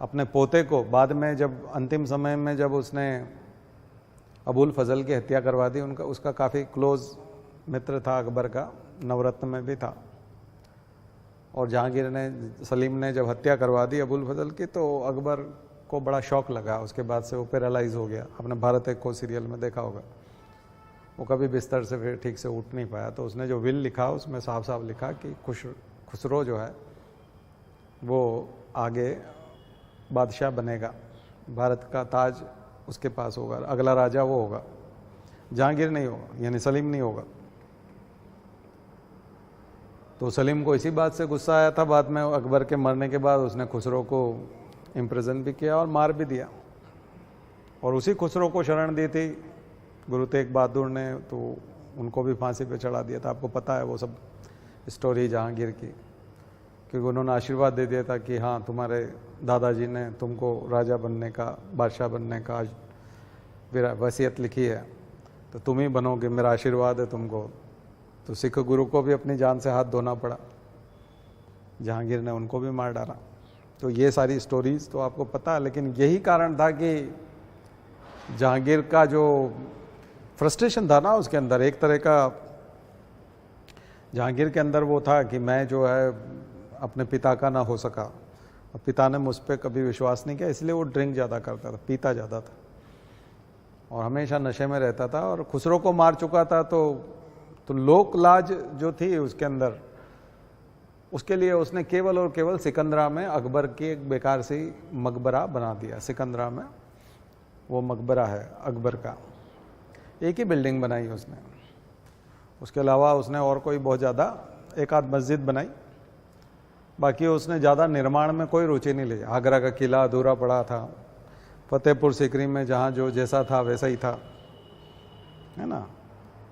अपने पोते को बाद में, जब अंतिम समय में जब उसने अबुल फजल की हत्या करवा दी, उसका काफ़ी क्लोज मित्र था अकबर का, नवरत्न में भी था। और जहांगीर ने, सलीम ने जब हत्या करवा दी अबुल फजल की, तो अकबर को बड़ा शौक लगा। उसके बाद से वो पैरालाइज हो गया। आपने भारत एक को सीरियल में देखा होगा, वो कभी बिस्तर से फिर ठीक से उठ नहीं पाया। तो उसने जो विल लिखा उसमें साफ साफ लिखा कि खुसरो जो है वो आगे बादशाह बनेगा, भारत का ताज उसके पास होगा, अगला राजा वो होगा, जहांगीर नहीं होगा, यानी सलीम नहीं होगा। तो सलीम को इसी बात से गुस्सा आया था। बाद में अकबर के मरने के बाद उसने खुसरो को इम्प्रिजन भी किया और मार भी दिया। और उसी खुसरो को शरण दी थी गुरु तेग बहादुर ने तो उनको भी फांसी पे चढ़ा दिया था, आपको पता है वो सब स्टोरी जहांगीर की, क्योंकि उन्होंने आशीर्वाद दे दिया था कि हाँ तुम्हारे दादाजी ने तुमको राजा बनने का, बादशाह बनने का वसीयत लिखी है, तो तुम ही बनोगे, मेरा आशीर्वाद है तुमको। तो सिख गुरु को भी अपनी जान से हाथ धोना पड़ा, जहांगीर ने उनको भी मार डाला। तो ये सारी स्टोरीज तो आपको पता है, लेकिन यही कारण था कि जहांगीर का जो फ्रस्ट्रेशन था ना उसके अंदर, एक तरह का जहांगीर के अंदर वो था कि मैं जो है अपने पिता का ना हो सका, और पिता ने मुझ पर कभी विश्वास नहीं किया, इसलिए वो ड्रिंक ज़्यादा करता था, पीता ज़्यादा था और हमेशा नशे में रहता था। और खुसरो को मार चुका था तो लोक लाज जो थी उसके अंदर, उसके लिए उसने केवल और केवल सिकंदरा में अकबर की एक बेकार सी मकबरा बना दिया। सिकंदरा में वो मकबरा है अकबर का, एक ही बिल्डिंग बनाई उसने, उसके अलावा उसने और कोई बहुत ज़्यादा एक आध मस्जिद बनाई, बाकी उसने ज़्यादा निर्माण में कोई रुचि नहीं ली। आगरा का किला अधूरा पड़ा था, फतेहपुर सीकरी में जहाँ जो जैसा था वैसा ही था, है ना,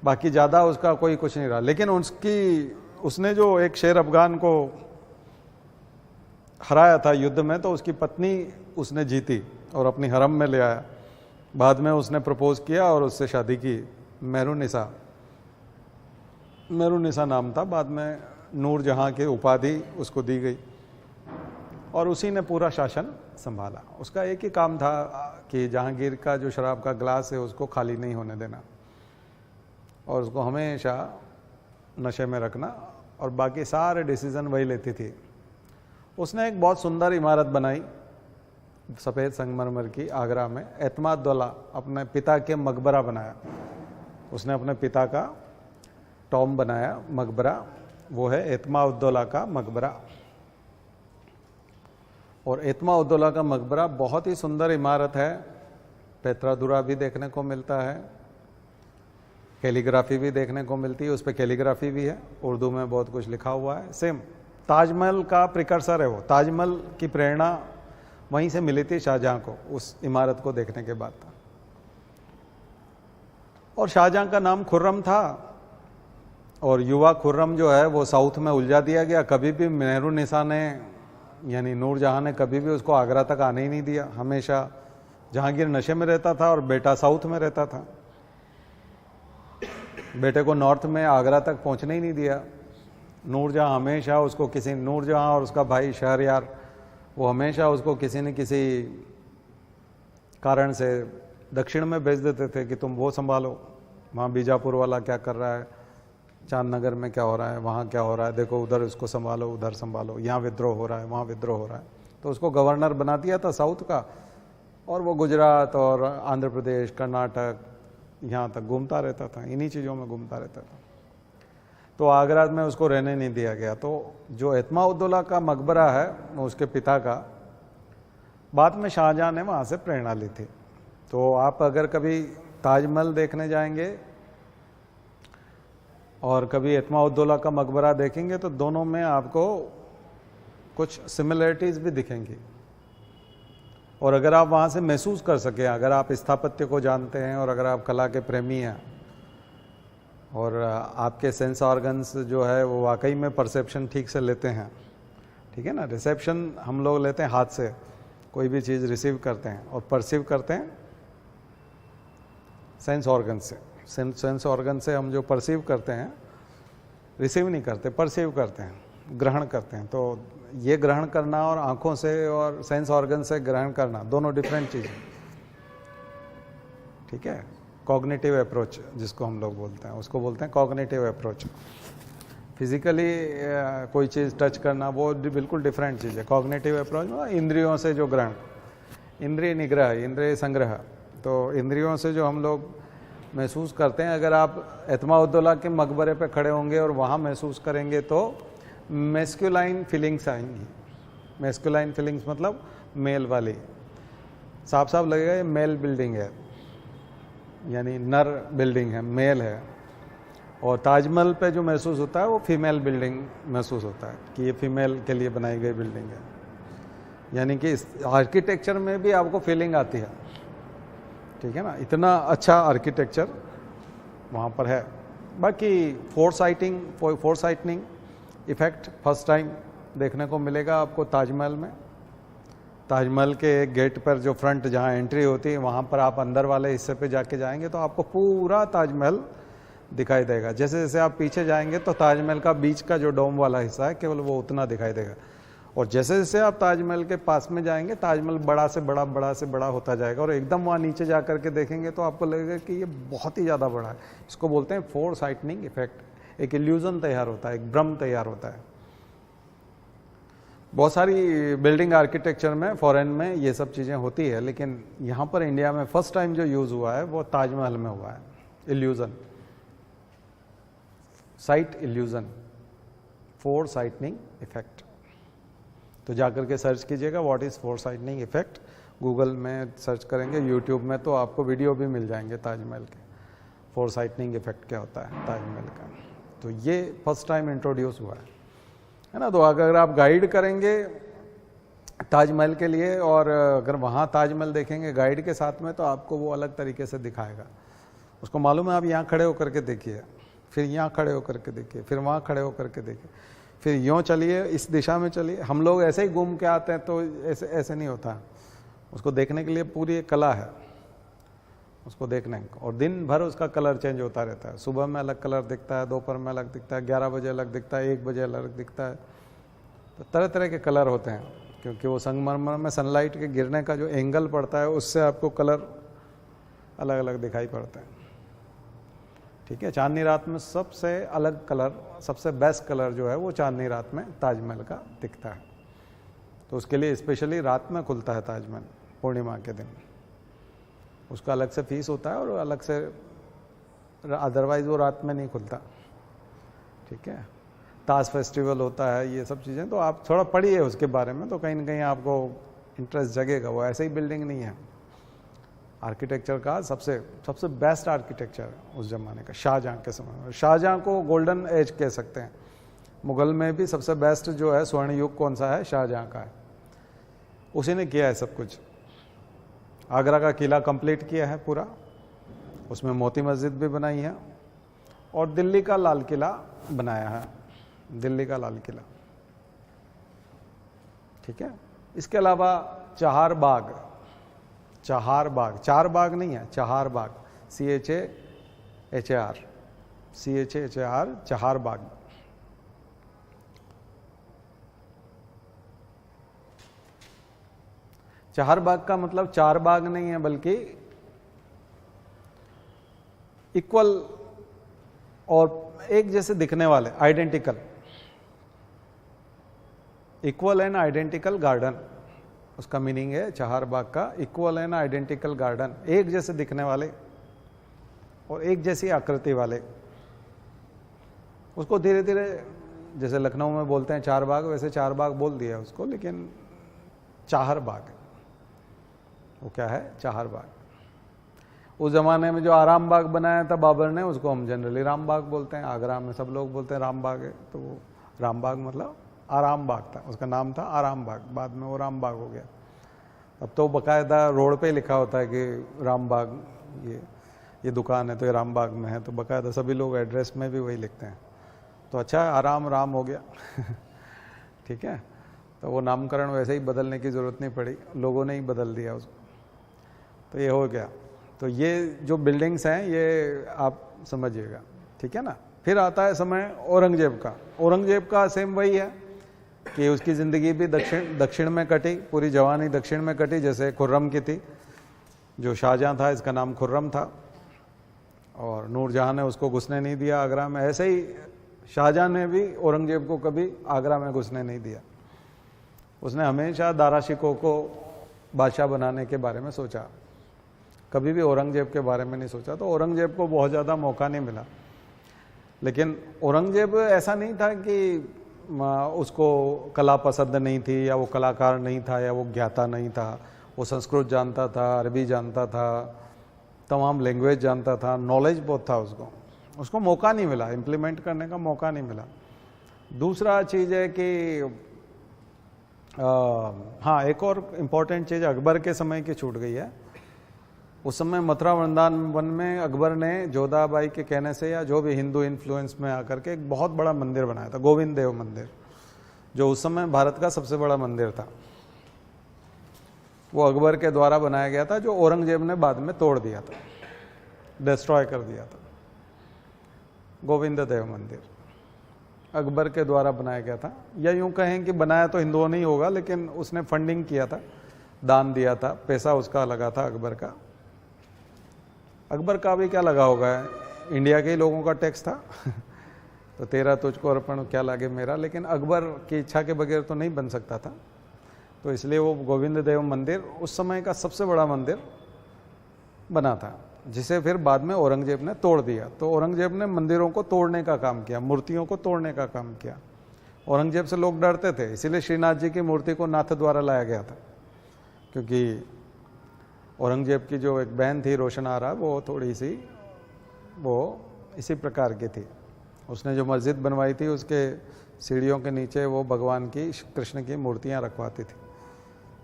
बाकी ज़्यादा उसका कोई कुछ नहीं रहा। लेकिन उसने जो एक शेर अफगान को हराया था युद्ध में, तो उसकी पत्नी उसने जीती और अपनी हरम में ले आया। बाद में उसने प्रपोज किया और उससे शादी की, मेहरुनिसा नाम था, बाद में नूरजहां की उपाधि उसको दी गई और उसी ने पूरा शासन संभाला। उसका एक ही काम था कि जहांगीर का जो शराब का गिलास है उसको खाली नहीं होने देना और उसको हमेशा नशे में रखना, और बाकी सारे डिसीजन वही लेती थी। उसने एक बहुत सुंदर इमारत बनाई सफ़ेद संगमरमर की आगरा में, एतमादुद्दौला, अपने पिता के मकबरा बनाया उसने, अपने पिता का टॉम बनाया मकबरा, वो है एतमादुद्दौला का मकबरा। और एतमादुद्दौला का मकबरा बहुत ही सुंदर इमारत है, पेत्रादुरा भी देखने को मिलता है, कैलीग्राफी भी देखने को मिलती है, उस पर कैलीग्राफी भी है, उर्दू में बहुत कुछ लिखा हुआ है। सेम ताजमहल का प्रिकर्सर है वो, ताजमहल की प्रेरणा वहीं से मिली थी शाहजहां को उस इमारत को देखने के बाद। और शाहजहां का नाम खुर्रम था और युवा खुर्रम जो है वो साउथ में उलझा दिया गया। कभी भी मेहरुनिसा ने यानी नूरजहां ने कभी भी उसको आगरा तक आने ही नहीं दिया। हमेशा जहांगीर नशे में रहता था और बेटा साउथ में रहता था, बेटे को नॉर्थ में आगरा तक पहुंचने ही नहीं दिया। नूरजहां हमेशा उसको नूरजहां और उसका भाई शहरयार, वो हमेशा उसको किसी न किसी कारण से दक्षिण में भेज देते थे कि तुम वो संभालो, वहाँ बीजापुर वाला क्या कर रहा है, चांदनगर में क्या हो रहा है, वहाँ क्या हो रहा है, देखो उधर इसको संभालो, उधर संभालो, यहाँ विद्रोह हो रहा है, वहाँ विद्रोह हो रहा है। तो उसको गवर्नर बना दिया था साउथ का, और वो गुजरात और आंध्र प्रदेश, कर्नाटक, यहाँ तक घूमता रहता था, इन्हीं चीज़ों में घूमता रहता था। तो आगरा में उसको रहने नहीं दिया गया। तो जो एतमादुद्दौला का मकबरा है उसके पिता का, बाद में शाहजहां ने वहाँ से प्रेरणा ली थी। तो आप अगर कभी ताजमहल देखने जाएंगे और कभी एतमादुद्दौला का मकबरा देखेंगे तो दोनों में आपको कुछ सिमिलरिटीज़ भी दिखेंगी। और अगर आप वहाँ से महसूस कर सकें, अगर आप स्थापत्य को जानते हैं और अगर आप कला के प्रेमी हैं और आपके सेंस ऑर्गन्स जो है वो वाकई में परसेप्शन ठीक से लेते हैं, ठीक है ना, रिसेप्शन हम लोग लेते हैं हाथ से, कोई भी चीज़ रिसीव करते हैं, और परसीव करते हैं सेंस ऑर्गन से। सेंस ऑर्गन से हम जो परसीव करते हैं, रिसीव नहीं करते, परसीव करते हैं, ग्रहण करते हैं। तो ये ग्रहण करना और आंखों से और सेंस ऑर्गन से ग्रहण करना दोनों डिफरेंट चीज़ें, ठीक है। कॉग्निटिव अप्रोच जिसको हम लोग बोलते हैं, उसको बोलते हैं कॉग्निटिव अप्रोच। फिजिकली कोई चीज़ टच करना वो बिल्कुल डिफरेंट चीज़ है। कॉग्निटिव अप्रोच इंद्रियों से जो ग्रहण, इंद्रिय निग्रह, इंद्रिय संग्रह, तो इंद्रियों से जो हम लोग महसूस करते हैं, अगर आप एतमादुद्दौला के मकबरे पे खड़े होंगे और वहाँ महसूस करेंगे तो मैस्कुलाइन फीलिंग्स आएंगी। मैस्कुलाइन फीलिंग्स मतलब मेल वाली, साफ साफ लगेगा ये मेल बिल्डिंग है, यानी नर बिल्डिंग है, मेल है। और ताजमहल पे जो महसूस होता है वो फीमेल बिल्डिंग महसूस होता है कि ये फीमेल के लिए बनाई गई बिल्डिंग है। यानी कि इस आर्किटेक्चर में भी आपको फीलिंग आती है, ठीक है ना, इतना अच्छा आर्किटेक्चर वहाँ पर है। बाकी फोरसाइटनिंग इफेक्ट फर्स्ट टाइम देखने को मिलेगा आपको ताजमहल में। ताजमहल के गेट पर जो फ्रंट जहाँ एंट्री होती है वहाँ पर आप अंदर वाले हिस्से पे जाके जाएंगे तो आपको पूरा ताजमहल दिखाई देगा। जैसे जैसे आप पीछे जाएंगे तो ताजमहल का बीच का जो डोम वाला हिस्सा है केवल वो उतना दिखाई देगा, और जैसे जैसे आप ताजमहल के पास में जाएंगे ताजमहल बड़ा से बड़ा होता जाएगा, और एकदम वहाँ नीचे जा करके देखेंगे तो आपको लगेगा कि ये बहुत ही ज़्यादा बड़ा है। इसको बोलते हैं फोरसाइटनिंग इफेक्ट। एक इल्यूजन तैयार होता है, एक भ्रम तैयार होता है। बहुत सारी बिल्डिंग आर्किटेक्चर में फॉरेन में ये सब चीज़ें होती है, लेकिन यहाँ पर इंडिया में फर्स्ट टाइम जो यूज़ हुआ है वो ताजमहल में हुआ है। Illusion, sight illusion, foreshortening effect. तो जाकर के सर्च कीजिएगा what is foreshortening effect, Google में सर्च करेंगे, यूट्यूब में तो आपको वीडियो भी मिल जाएंगे ताजमहल के, फोरसाइटनिंग इफेक्ट क्या होता है ताजमहल का। तो ये फर्स्ट टाइम इंट्रोड्यूस हुआ है ना। तो अगर आप गाइड करेंगे ताजमहल के लिए और अगर वहाँ ताजमहल देखेंगे गाइड के साथ में तो आपको वो अलग तरीके से दिखाएगा। उसको मालूम है आप यहाँ खड़े होकर के देखिए, फिर यहाँ खड़े होकर के देखिए, फिर वहाँ खड़े होकर के देखिए, फिर यूँ चलिए, इस दिशा में चलिए। हम लोग ऐसे ही घूम के आते हैं तो ऐसे नहीं होता। उसको देखने के लिए पूरी एक कला है उसको देखने का, और दिन भर उसका कलर चेंज होता रहता है। सुबह में अलग कलर दिखता है, दोपहर में अलग दिखता है, 11 बजे अलग दिखता है, 1 बजे अलग दिखता है। तो तरह तरह के कलर होते हैं, क्योंकि वो संगमरमर में सनलाइट के गिरने का जो एंगल पड़ता है उससे आपको कलर अलग अलग दिखाई पड़ते हैं। ठीक है, चांदनी रात में सबसे अलग कलर, सबसे बेस्ट कलर जो है वो चांदनी रात में ताजमहल का दिखता है। तो उसके लिए स्पेशली रात में खुलता है ताजमहल, पूर्णिमा के दिन। उसका अलग से फीस होता है और अलग से, अदरवाइज वो रात में नहीं खुलता। ठीक है, ताज फेस्टिवल होता है, ये सब चीज़ें तो आप थोड़ा पढ़िए उसके बारे में, तो कहीं ना कहीं आपको इंटरेस्ट जगेगा। वो ऐसे ही बिल्डिंग नहीं है, आर्किटेक्चर का सबसे बेस्ट आर्किटेक्चर है उस जमाने का, शाहजहाँ के समय में। शाहजहाँ को गोल्डन एज कह सकते हैं। मुगल में भी सबसे बेस्ट जो है स्वर्ण युग कौन सा है, शाहजहाँ का है। उसी ने किया है सब कुछ। आगरा का किला कंप्लीट किया है पूरा, उसमें मोती मस्जिद भी बनाई है, और दिल्ली का लाल किला बनाया है, दिल्ली का लाल किला। ठीक है, इसके अलावा चार बाग, चार बाग नहीं है, चार बाग, CHAHAR, चार बाग। चार बाग का मतलब चार बाग नहीं है, बल्कि इक्वल और एक जैसे दिखने वाले, identical, equal and identical garden, उसका मीनिंग है चार बाग का। इक्वल एंड आइडेंटिकल गार्डन, एक जैसे दिखने वाले और एक जैसी आकृति वाले। उसको धीरे धीरे, जैसे लखनऊ में बोलते हैं चार बाग, वैसे चार बाग बोल दिया उसको, लेकिन चाहर बाग, वो क्या है, चाहर बाग। उस जमाने में जो आराम बाग बनाया था बाबर ने, उसको हम जनरली राम बाग बोलते हैं। आगरा में सब लोग बोलते हैं राम बाग है, तो वो राम बाग मतलब आराम बाग था, उसका नाम था आराम बाग, बाद में वो राम बाग हो गया। अब तो बकायदा रोड पे लिखा होता है कि राम बाग, ये दुकान है तो ये राम बाग में है, तो बकायदा सभी लोग एड्रेस में भी वही लिखते हैं। तो अच्छा, आराम राम हो गया। ठीक है, तो वो नामकरण वैसे ही बदलने की ज़रूरत नहीं पड़ी, लोगों ने ही बदल दिया उसको, तो ये हो गया। तो ये जो बिल्डिंग्स हैं ये आप समझिएगा। ठीक है ना। फिर आता है समय औरंगजेब का। औरंगजेब का सेम वही है कि उसकी ज़िंदगी भी दक्षिण में कटी, पूरी जवानी दक्षिण में कटी, जैसे खुर्रम की थी। जो शाहजहाँ था, इसका नाम खुर्रम था, और नूरजहाँ ने उसको घुसने नहीं दिया आगरा में। ऐसे ही शाहजहाँ ने भी औरंगजेब को कभी आगरा में घुसने नहीं दिया। उसने हमेशा दारा शिकोह को बादशाह बनाने के बारे में सोचा, कभी भी औरंगजेब के बारे में नहीं सोचा। तो औरंगजेब को बहुत ज़्यादा मौका नहीं मिला। लेकिन औरंगजेब ऐसा नहीं था कि उसको कला पसंद नहीं थी, या वो कलाकार नहीं था, या वो ज्ञाता नहीं था। वो संस्कृत जानता था, अरबी जानता था, तमाम लैंग्वेज जानता था, नॉलेज बहुत था उसको। उसको मौका नहीं मिला, इम्प्लीमेंट करने का मौका नहीं मिला। दूसरा चीज़ है कि हाँ, एक और इम्पॉर्टेंट चीज़ अकबर के समय की छूट गई है उस समय मथुरा वृंदावन में अकबर ने जोधाबाई के कहने से या जो भी हिंदू इन्फ्लुएंस में आकर के एक बहुत बड़ा मंदिर बनाया था, गोविंद देव मंदिर, जो उस समय भारत का सबसे बड़ा मंदिर था। वो अकबर के द्वारा बनाया गया था, जो औरंगजेब ने बाद में तोड़ दिया था, डिस्ट्रॉय कर दिया था। गोविंद देव मंदिर अकबर के द्वारा बनाया गया था, या यूं कहें कि बनाया तो हिंदुओं ने ही होगा, लेकिन उसने फंडिंग किया था, दान दिया था, पैसा उसका लगा था अकबर का। अकबर का भी क्या लगा होगा, इंडिया के ही लोगों का टैक्स था तो तेरा तुझको अर्पण क्या लागे मेरा, लेकिन अकबर की इच्छा के बगैर तो नहीं बन सकता था। तो इसलिए वो गोविंद देव मंदिर उस समय का सबसे बड़ा मंदिर बना था, जिसे फिर बाद में औरंगजेब ने तोड़ दिया। तो औरंगजेब ने मंदिरों को तोड़ने का काम किया, मूर्तियों को तोड़ने का काम किया। औरंगजेब से लोग डरते थे, इसीलिए श्रीनाथ जी की मूर्ति को नाथ द्वारा लाया गया था, क्योंकि औरंगजेब की जो एक बहन थी रोशन आरा, वो थोड़ी सी वो इसी प्रकार की थी। उसने जो मस्जिद बनवाई थी उसके सीढ़ियों के नीचे वो भगवान की, कृष्ण की मूर्तियां रखवाती थी,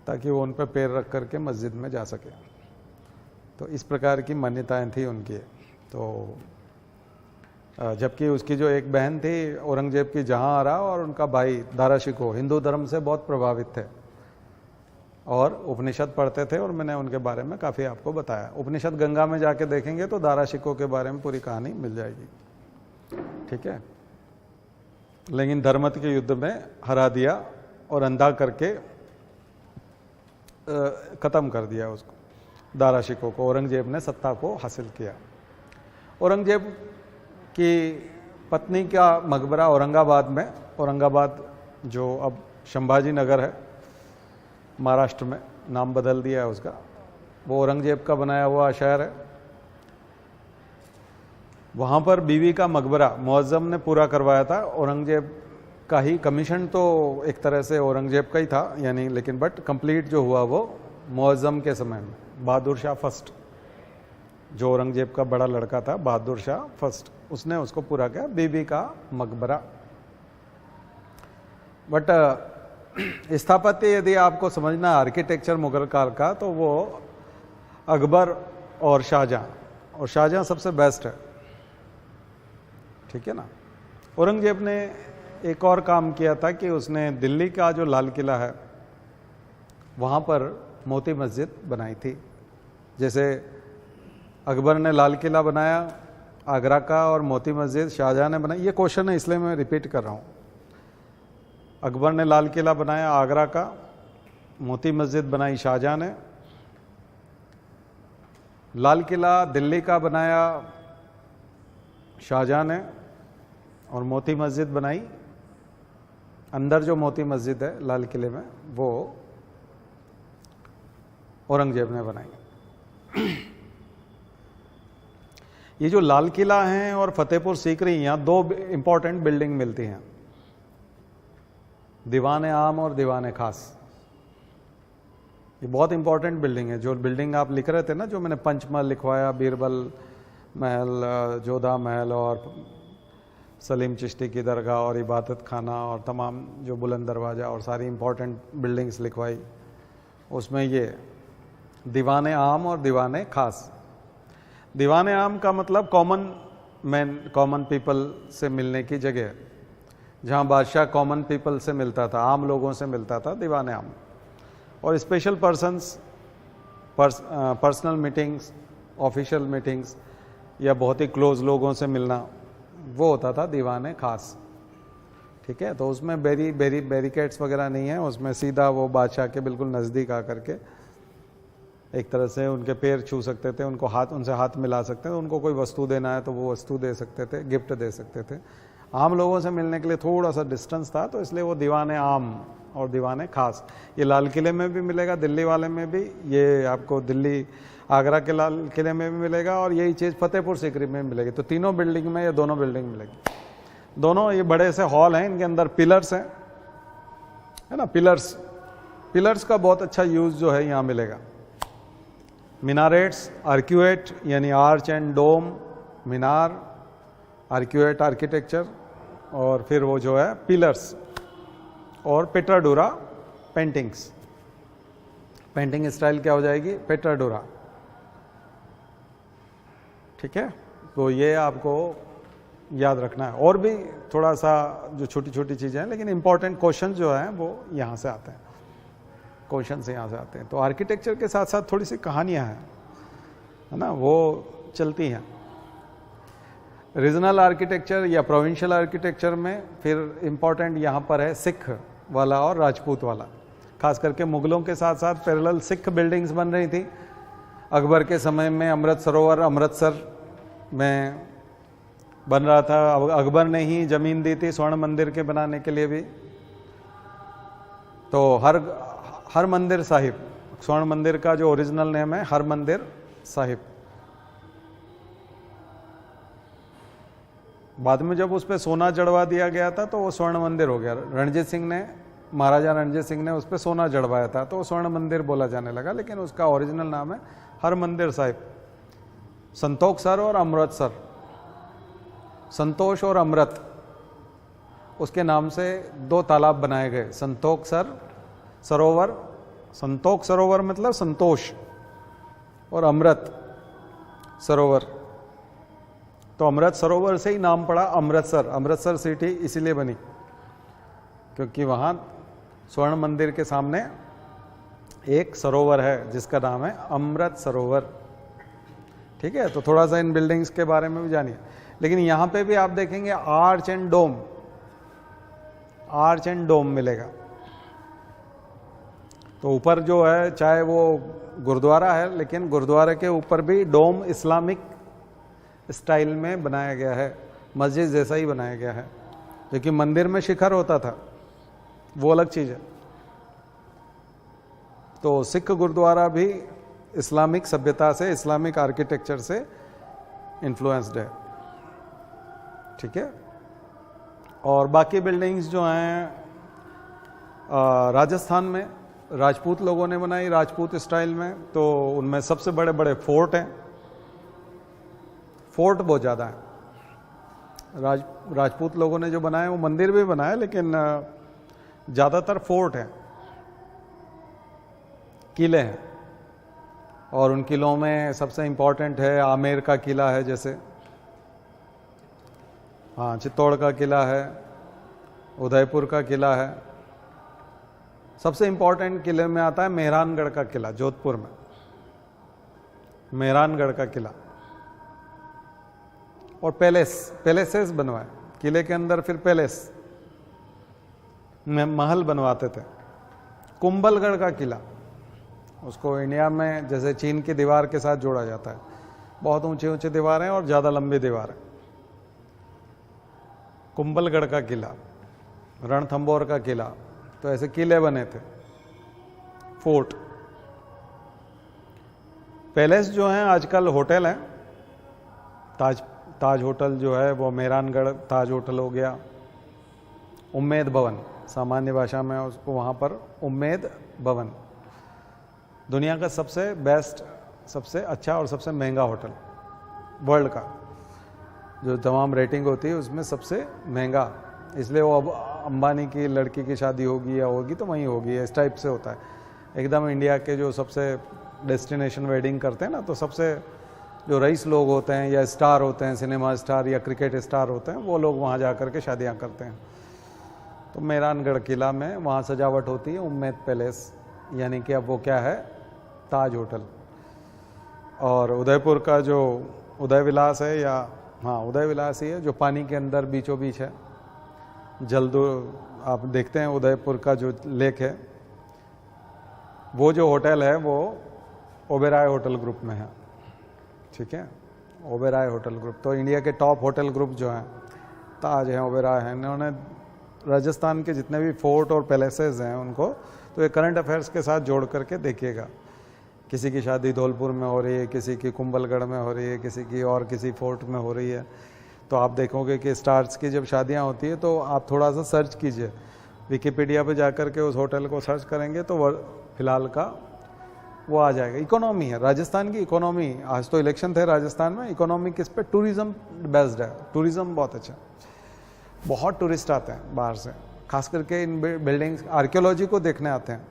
ताकि वो उन पर पैर रख करके मस्जिद में जा सके। तो इस प्रकार की मान्यताएं थी उनकी। तो जबकि उसकी जो एक बहन थी औरंगजेब की जहां आरा, और उनका भाई दारा शिकोह हिंदू धर्म से बहुत प्रभावित थे और उपनिषद पढ़ते थे, और मैंने उनके बारे में काफ़ी आपको बताया। उपनिषद गंगा में जाके देखेंगे तो दारा शिकोह के बारे में पूरी कहानी मिल जाएगी, ठीक है। लेकिन धर्मत के युद्ध में हरा दिया और अंधा करके खत्म कर दिया उसको, दारा शिकोह को। औरंगजेब ने सत्ता को हासिल किया। औरंगजेब की पत्नी का मकबरा औरंगाबाद में, औरंगाबाद जो अब संभाजी नगर है महाराष्ट्र में, नाम बदल दिया है उसका, वो औरंगजेब का बनाया हुआ शहर है। वहाँ पर बीवी का मकबरा मुअज्जम ने पूरा करवाया था, औरंगजेब का ही। कमीशन तो एक तरह से औरंगजेब का ही था, यानी, लेकिन बट कंप्लीट जो हुआ वो मुअज्जम के समय में। बहादुर शाह फर्स्ट, जो औरंगजेब का बड़ा लड़का था, बहादुर शाह फर्स्ट, उसने उसको पूरा किया, बीबी का मकबरा। बट स्थापत्य यदि आपको समझना आर्किटेक्चर मुगल काल का, तो वो अकबर और शाहजहां, और शाहजहां सबसे बेस्ट है, ठीक है ना। औरंगजेब ने एक और काम किया था कि उसने दिल्ली का जो लाल किला है वहाँ पर मोती मस्जिद बनाई थी। जैसे अकबर ने लाल किला बनाया आगरा का, और मोती मस्जिद शाहजहां ने बनाई। ये क्वेश्चन है इसलिए मैं रिपीट कर रहा हूँ। अकबर ने लाल किला बनाया आगरा का, मोती मस्जिद बनाई शाहजहां ने। लाल किला दिल्ली का बनाया शाहजहां ने, और मोती मस्जिद बनाई, अंदर जो मोती मस्जिद है लाल किले में, वो औरंगजेब ने बनाई। ये जो लाल किला है और फतेहपुर सीकरी, यहाँ दो इंपॉर्टेंट बिल्डिंग मिलती हैं, दीवान आम और दीवान खास। ये बहुत इंपॉर्टेंट बिल्डिंग है। जो बिल्डिंग आप लिख रहे थे ना, जो मैंने पंचमहल लिखवाया, बीरबल महल, जोधा महल, और सलीम चिश्ती की दरगाह, और इबादत खाना, और तमाम जो बुलंद दरवाज़ा, और सारी इंपॉर्टेंट बिल्डिंग्स लिखवाई, उसमें ये दीवान आम और दीवान खास। दीवान आम का मतलब कॉमन मैन, कॉमन पीपल से मिलने की जगह, जहाँ बादशाह कॉमन पीपल से मिलता था, आम लोगों से मिलता था, दीवान आम। और special persons, personal meetings, official meetings, या बहुत ही क्लोज लोगों से मिलना, वो होता था दीवान खास, ठीक है। तो उसमें बैरिकेड्स वगैरह नहीं है, उसमें सीधा वो बादशाह के बिल्कुल नज़दीक आकर के एक तरह से उनके पैर छू सकते थे, उनको हाथ, उनसे हाथ मिला सकते थे, उनको कोई वस्तु देना है तो वो वस्तु दे सकते थे, गिफ्ट दे सकते थे। आम लोगों से मिलने के लिए थोड़ा सा डिस्टेंस था, तो इसलिए वो दीवान आम और दीवान खास। ये लाल किले में भी मिलेगा, दिल्ली वाले में भी, ये आपको दिल्ली आगरा के लाल किले में भी मिलेगा, और यही चीज़ फतेहपुर सीकरी में मिलेगी। तो तीनों बिल्डिंग में ये दोनों बिल्डिंग मिलेगी। दोनों ये बड़े से हॉल हैं, इनके अंदर पिलर्स हैं, है ना। पिलर्स का बहुत अच्छा यूज जो है यहाँ मिलेगा। मिनारेट्स, आर्क्यूएट यानी आर्च एंड डोम, मीनार, आर्क्यूएट आर्किटेक्चर, और फिर वो जो है पिलर्स, और पेट्राडूरा पेंटिंग्स। पेंटिंग स्टाइल क्या हो जाएगी, पेट्राडूरा। ठीक है, तो ये आपको याद रखना है। और भी थोड़ा सा जो छोटी छोटी चीज़ें हैं, लेकिन इंपॉर्टेंट क्वेश्चन जो हैं वो यहाँ से आते हैं, क्वेश्चन से यहाँ से आते हैं। तो आर्किटेक्चर के साथ साथ थोड़ी सी कहानियाँ हैं, है ना, वो चलती हैं। रीजनल आर्किटेक्चर या प्रोविंशियल आर्किटेक्चर में फिर इम्पॉर्टेंट यहाँ पर है सिख वाला और राजपूत वाला। खास करके मुगलों के साथ साथ पैरेलल सिख बिल्डिंग्स बन रही थी। अकबर के समय में अमृत सरोवर अमृतसर में बन रहा था। अकबर ने ही जमीन दी थी स्वर्ण मंदिर के बनाने के लिए भी। तो हर मंदिर साहिब, स्वर्ण मंदिर का जो ओरिजिनल नेम है हर मंदिर साहिब। बाद में जब उस पर सोना जड़वा दिया गया था तो वो स्वर्ण मंदिर हो गया। रणजीत सिंह ने, महाराजा रणजीत सिंह ने उस पर सोना जड़वाया था तो वो स्वर्ण मंदिर बोला जाने लगा, लेकिन उसका ओरिजिनल नाम है हर मंदिर साहिब। संतोखसर और अमृतसर, संतोष और अमृत, उसके नाम से 2 तालाब बनाए गए। संतोखसर सरोवर, संतोख सरोवर मतलब संतोष, और अमृत सरोवर। तो अमृत सरोवर से ही नाम पड़ा अमृतसर। अमृतसर सिटी इसीलिए बनी क्योंकि वहाँ स्वर्ण मंदिर के सामने एक सरोवर है जिसका नाम है अमृत सरोवर। ठीक है, तो थोड़ा सा इन बिल्डिंग्स के बारे में भी जानिए। लेकिन यहाँ पे भी आप देखेंगे arch and dome, arch and dome मिलेगा। तो ऊपर जो है चाहे वो गुरुद्वारा है, लेकिन गुरुद्वारे के ऊपर भी डोम इस्लामिक स्टाइल में बनाया गया है, मस्जिद जैसा ही बनाया गया है। जो कि मंदिर में शिखर होता था वो अलग चीज़ है। तो सिख गुरुद्वारा भी इस्लामिक सभ्यता से, इस्लामिक आर्किटेक्चर से इन्फ्लुएंस्ड है। ठीक है, और बाकी बिल्डिंग्स जो हैं राजस्थान में राजपूत लोगों ने बनाई, राजपूत स्टाइल में। तो उनमें सबसे बड़े बड़े फोर्ट हैं, फोर्ट बहुत ज़्यादा है। राजपूत लोगों ने जो बनाए वो मंदिर भी बनाए, लेकिन ज़्यादातर फोर्ट हैं, किले हैं। और उन किलों में सबसे इम्पॉर्टेंट है आमेर का किला है, जैसे हाँ, चित्तौड़ का किला है, उदयपुर का किला है। सबसे इम्पॉर्टेंट किले में आता है मेहरानगढ़ का किला, जोधपुर में मेहरानगढ़ का किला। और पैलेसेस बनवाए किले के अंदर, फिर पैलेस में महल बनवाते थे। कुंभलगढ़ का किला, उसको इंडिया में जैसे चीन की दीवार के साथ जोड़ा जाता है। बहुत ऊंचे ऊंचे दीवार हैं और ज़्यादा लंबी दीवार है। कुंभलगढ़ का किला, रणथंबोर का किला, तो ऐसे किले बने थे, फोर्ट। पैलेस जो हैं आजकल होटल हैं। ताज होटल जो है वो मेहरानगढ़ ताज होटल हो गया। उम्मेद भवन, सामान्य भाषा में उसको वहाँ पर उम्मेद भवन, दुनिया का सबसे बेस्ट, सबसे अच्छा और सबसे महंगा होटल वर्ल्ड का। जो तमाम रेटिंग होती है उसमें सबसे महंगा, इसलिए वो अब अंबानी की लड़की की शादी होगी या होगी तो वहीं होगी, इस टाइप से होता है। एकदम इंडिया के जो सबसे डेस्टिनेशन वेडिंग करते हैं ना, तो सबसे जो रईस लोग होते हैं या स्टार होते हैं, सिनेमा स्टार या क्रिकेट स्टार होते हैं, वो लोग वहाँ जा कर के शादियाँ करते हैं। तो मेहरानगढ़ किला में वहाँ सजावट होती है उम्मेद पैलेस, यानी कि अब वो क्या है, ताज होटल। और उदयपुर का जो उदय विलास है, या हाँ उदय विलास ही है, जो पानी के अंदर बीचों बीच है। जल्दो आप देखते हैं उदयपुर का जो लेक है, वो जो होटल है वो ओबेराय होटल ग्रुप में है। ठीक है, ओबेराय होटल ग्रुप। तो इंडिया के टॉप होटल ग्रुप जो हैं, ताज हैं, ओबेराय हैं, इन्होंने राजस्थान के जितने भी फोर्ट और पैलेसेस हैं उनको, तो ये करंट अफेयर्स के साथ जोड़ करके देखिएगा। किसी की शादी धौलपुर में हो रही है, किसी की कुंभलगढ़ में हो रही है, किसी की और किसी फोर्ट में हो रही है, तो आप देखोगे कि स्टार्स की जब शादियां होती है तो आप थोड़ा सा सर्च कीजिए, विकिपीडिया पे जाकर के उस होटल को सर्च करेंगे तो फिलहाल का वो आ जाएगा। इकोनॉमी है राजस्थान की, इकोनॉमी, आज तो इलेक्शन थे राजस्थान में, इकोनॉमी किस पे, टूरिज्म बेस्ड है। टूरिज्म बहुत अच्छा, बहुत टूरिस्ट आते हैं बाहर से, खास करके इन बिल्डिंग्स, आर्कियोलॉजी को देखने आते हैं।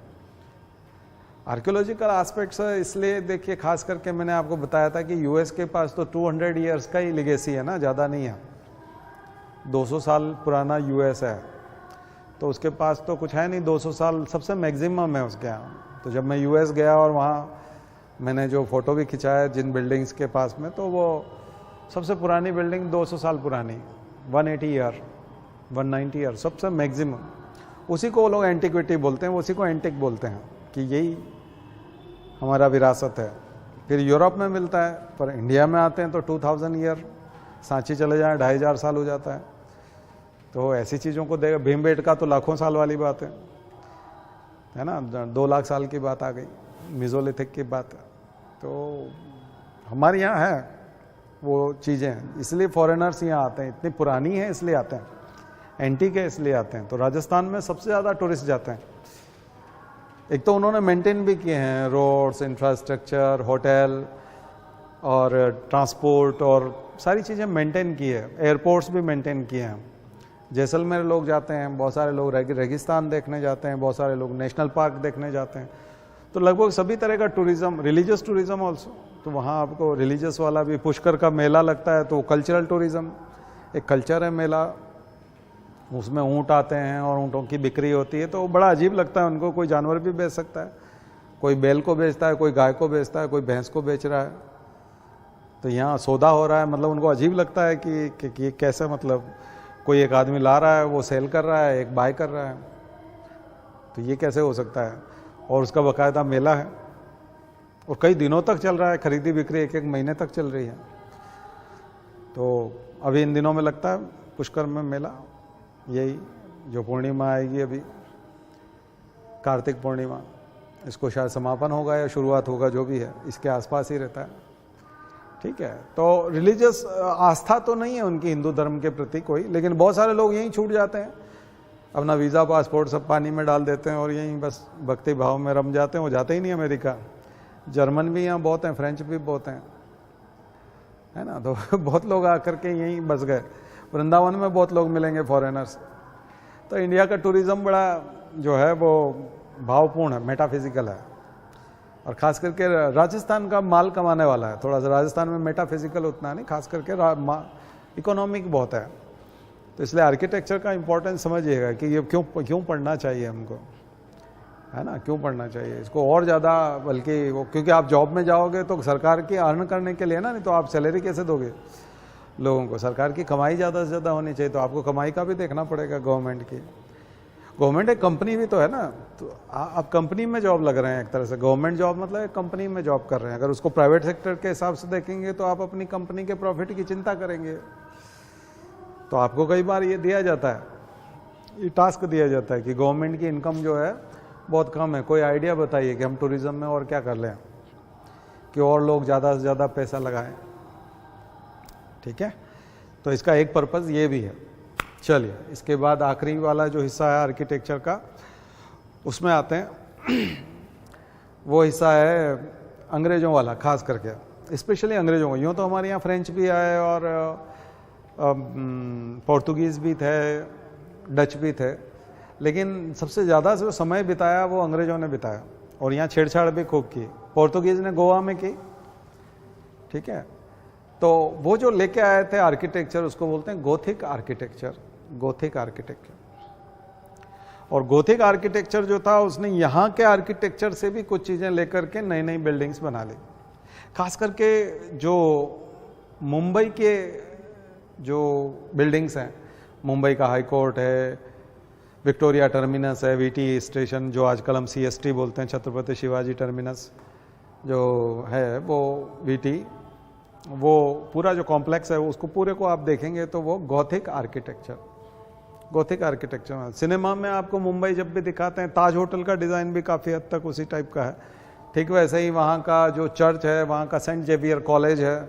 आर्कियोलॉजिकल एस्पेक्ट्स इसलिए देखिए, खास करके मैंने आपको बताया था कि यूएस के पास तो 200 ईयर्स का ही लिगेसी है ना, ज़्यादा नहीं है। 200 साल पुराना यूएस है, तो उसके पास तो कुछ है नहीं। 200 साल सबसे मैक्सिमम है उसके यहाँ। तो जब मैं यूएस गया और वहाँ मैंने जो फ़ोटो भी खिंचाया जिन बिल्डिंग्स के पास में, तो वो सबसे पुरानी बिल्डिंग 200 साल पुरानी, 180 ईयर, 190 ईयर, सबसे मैक्सिमम। उसी को वो लोग एंटिक्विटी बोलते हैं, उसी को एंटिक बोलते हैं कि यही हमारा विरासत है। फिर यूरोप में मिलता है, पर इंडिया में आते हैं तो 2000 ईयर, सांची चले जाएं 2500 साल हो जाता है। तो ऐसी चीज़ों को देख, भीमबेटका तो लाखों साल वाली बात है ना, 2 लाख साल की बात आ गई, मिजोलिथिक की बात है। तो हमारे यहाँ है वो चीज़ें, इसलिए फॉरेनर्स यहाँ आते हैं। इतनी पुरानी है इसलिए आते हैं, एंटीक है इसलिए आते हैं। तो राजस्थान में सबसे ज़्यादा टूरिस्ट जाते हैं। एक तो उन्होंने मेंटेन भी किए हैं रोड्स, इंफ्रास्ट्रक्चर, होटल और ट्रांसपोर्ट और सारी चीज़ें मेंटेन की है। एयरपोर्ट्स भी मेंटेन किए हैं। जैसलमेर लोग जाते हैं, बहुत सारे लोग रेगिस्तान देखने जाते हैं, बहुत सारे लोग नेशनल पार्क देखने जाते हैं। तो लगभग सभी तरह का टूरिज्म, रिलीजियस टूरिज्म ऑल्सो। तो वहाँ आपको रिलीजियस वाला भी, पुष्कर का मेला लगता है तो कल्चरल टूरिज्म, एक कल्चर है मेला, उसमें ऊँट आते हैं और ऊँटों की बिक्री होती है। तो बड़ा अजीब लगता है उनको। कोई जानवर भी बेच सकता है, कोई बैल को बेचता है, कोई गाय को बेचता है, कोई भैंस को बेच रहा है। तो यहाँ सौदा हो रहा है, मतलब उनको अजीब लगता है कि ये कैसे, मतलब कोई एक आदमी ला रहा है, वो सेल कर रहा है, एक बाय कर रहा है, तो ये कैसे हो सकता है। और उसका बाकायदा मेला है और कई दिनों तक चल रहा है, खरीदी बिक्री 1-1 महीने तक चल रही है। तो अभी इन दिनों में लगता है पुष्कर में मेला, यही जो पूर्णिमा आएगी अभी, कार्तिक पूर्णिमा, इसको शायद समापन होगा या शुरुआत होगा, जो भी है इसके आसपास ही रहता है। ठीक है, तो रिलीजियस आस्था तो नहीं है उनकी हिंदू धर्म के प्रति कोई, लेकिन बहुत सारे लोग यहीं छूट जाते हैं, अपना वीज़ा पासपोर्ट सब पानी में डाल देते हैं और यहीं बस भक्ति भाव में रम जाते हैं। वो जाते ही नहीं अमेरिका। जर्मन भी यहाँ बहुत हैं, फ्रेंच भी बहुत हैं, है ना। तो बहुत लोग आकर के यहीं बस गए। वृंदावन में बहुत लोग मिलेंगे फॉरेनर्स। तो इंडिया का टूरिज़्म बड़ा जो है वो भावपूर्ण है, मेटाफिजिकल है, और ख़ास करके राजस्थान का माल कमाने वाला है। थोड़ा सा राजस्थान में मेटाफिजिकल उतना नहीं, खास करके इकोनॉमिक बहुत है। तो इसलिए आर्किटेक्चर का इम्पोर्टेंस समझिएगा कि ये क्यों पढ़ना चाहिए हमको, है ना, क्यों पढ़ना चाहिए इसको और ज़्यादा। बल्कि वो, क्योंकि आप जॉब में जाओगे तो सरकार की अर्न करने के लिए ना, नहीं तो आप सैलरी कैसे दोगे लोगों को। सरकार की कमाई ज़्यादा से ज़्यादा होनी चाहिए, तो आपको कमाई का भी देखना पड़ेगा। गवर्नमेंट की, गवर्नमेंट एक कंपनी भी तो है ना। तो आप कंपनी में जॉब लग रहे हैं एक तरह से। गवर्नमेंट जॉब मतलब एक कंपनी में जॉब कर रहे हैं। अगर उसको प्राइवेट सेक्टर के हिसाब से देखेंगे तो आप अपनी कंपनी के प्रॉफिट की चिंता करेंगे। तो आपको कई बार ये दिया जाता है, ये टास्क दिया जाता है कि गवर्नमेंट की इनकम जो है बहुत कम है, कोई आइडिया बताइए कि हम टूरिज्म में और क्या कर लें कि और लोग ज़्यादा से ज़्यादा पैसा लगाएं। ठीक है, तो इसका एक पर्पज़ ये भी है। चलिए, इसके बाद आखिरी वाला जो हिस्सा है आर्किटेक्चर का, उसमें आते हैं। वो हिस्सा है अंग्रेज़ों वाला, खास करके स्पेशली अंग्रेज़ों का। यूँ तो हमारे यहाँ फ्रेंच भी आए और पोर्तुगीज़ भी थे, डच भी थे, लेकिन सबसे ज़्यादा जो समय बिताया वो अंग्रेज़ों ने बिताया। और यहाँ छेड़छाड़ भी खूब की। पोर्तुगीज़ ने गोवा में की। ठीक है, तो वो जो लेके आए थे आर्किटेक्चर, उसको बोलते हैं गोथिक आर्किटेक्चर। गोथिक आर्किटेक्चर, और गोथिक आर्किटेक्चर जो था, उसने यहाँ के आर्किटेक्चर से भी कुछ चीज़ें लेकर के नई नई बिल्डिंग्स बना ली। खास करके जो मुंबई के जो बिल्डिंग्स हैं, मुंबई का हाई कोर्ट है, विक्टोरिया टर्मिनस है, वीटी स्टेशन जो आजकल हम CST बोलते हैं, छत्रपति शिवाजी टर्मिनस जो है वो वीटी, वो पूरा जो कॉम्प्लेक्स है उसको पूरे को आप देखेंगे तो वो Gothic architecture, Gothic architecture. Cinema में आपको मुंबई जब भी दिखाते हैं, ताज होटल का डिज़ाइन भी काफ़ी हद तक उसी टाइप का है। ठीक वैसे ही वहाँ का जो चर्च है, वहाँ का सेंट जेवियर कॉलेज है,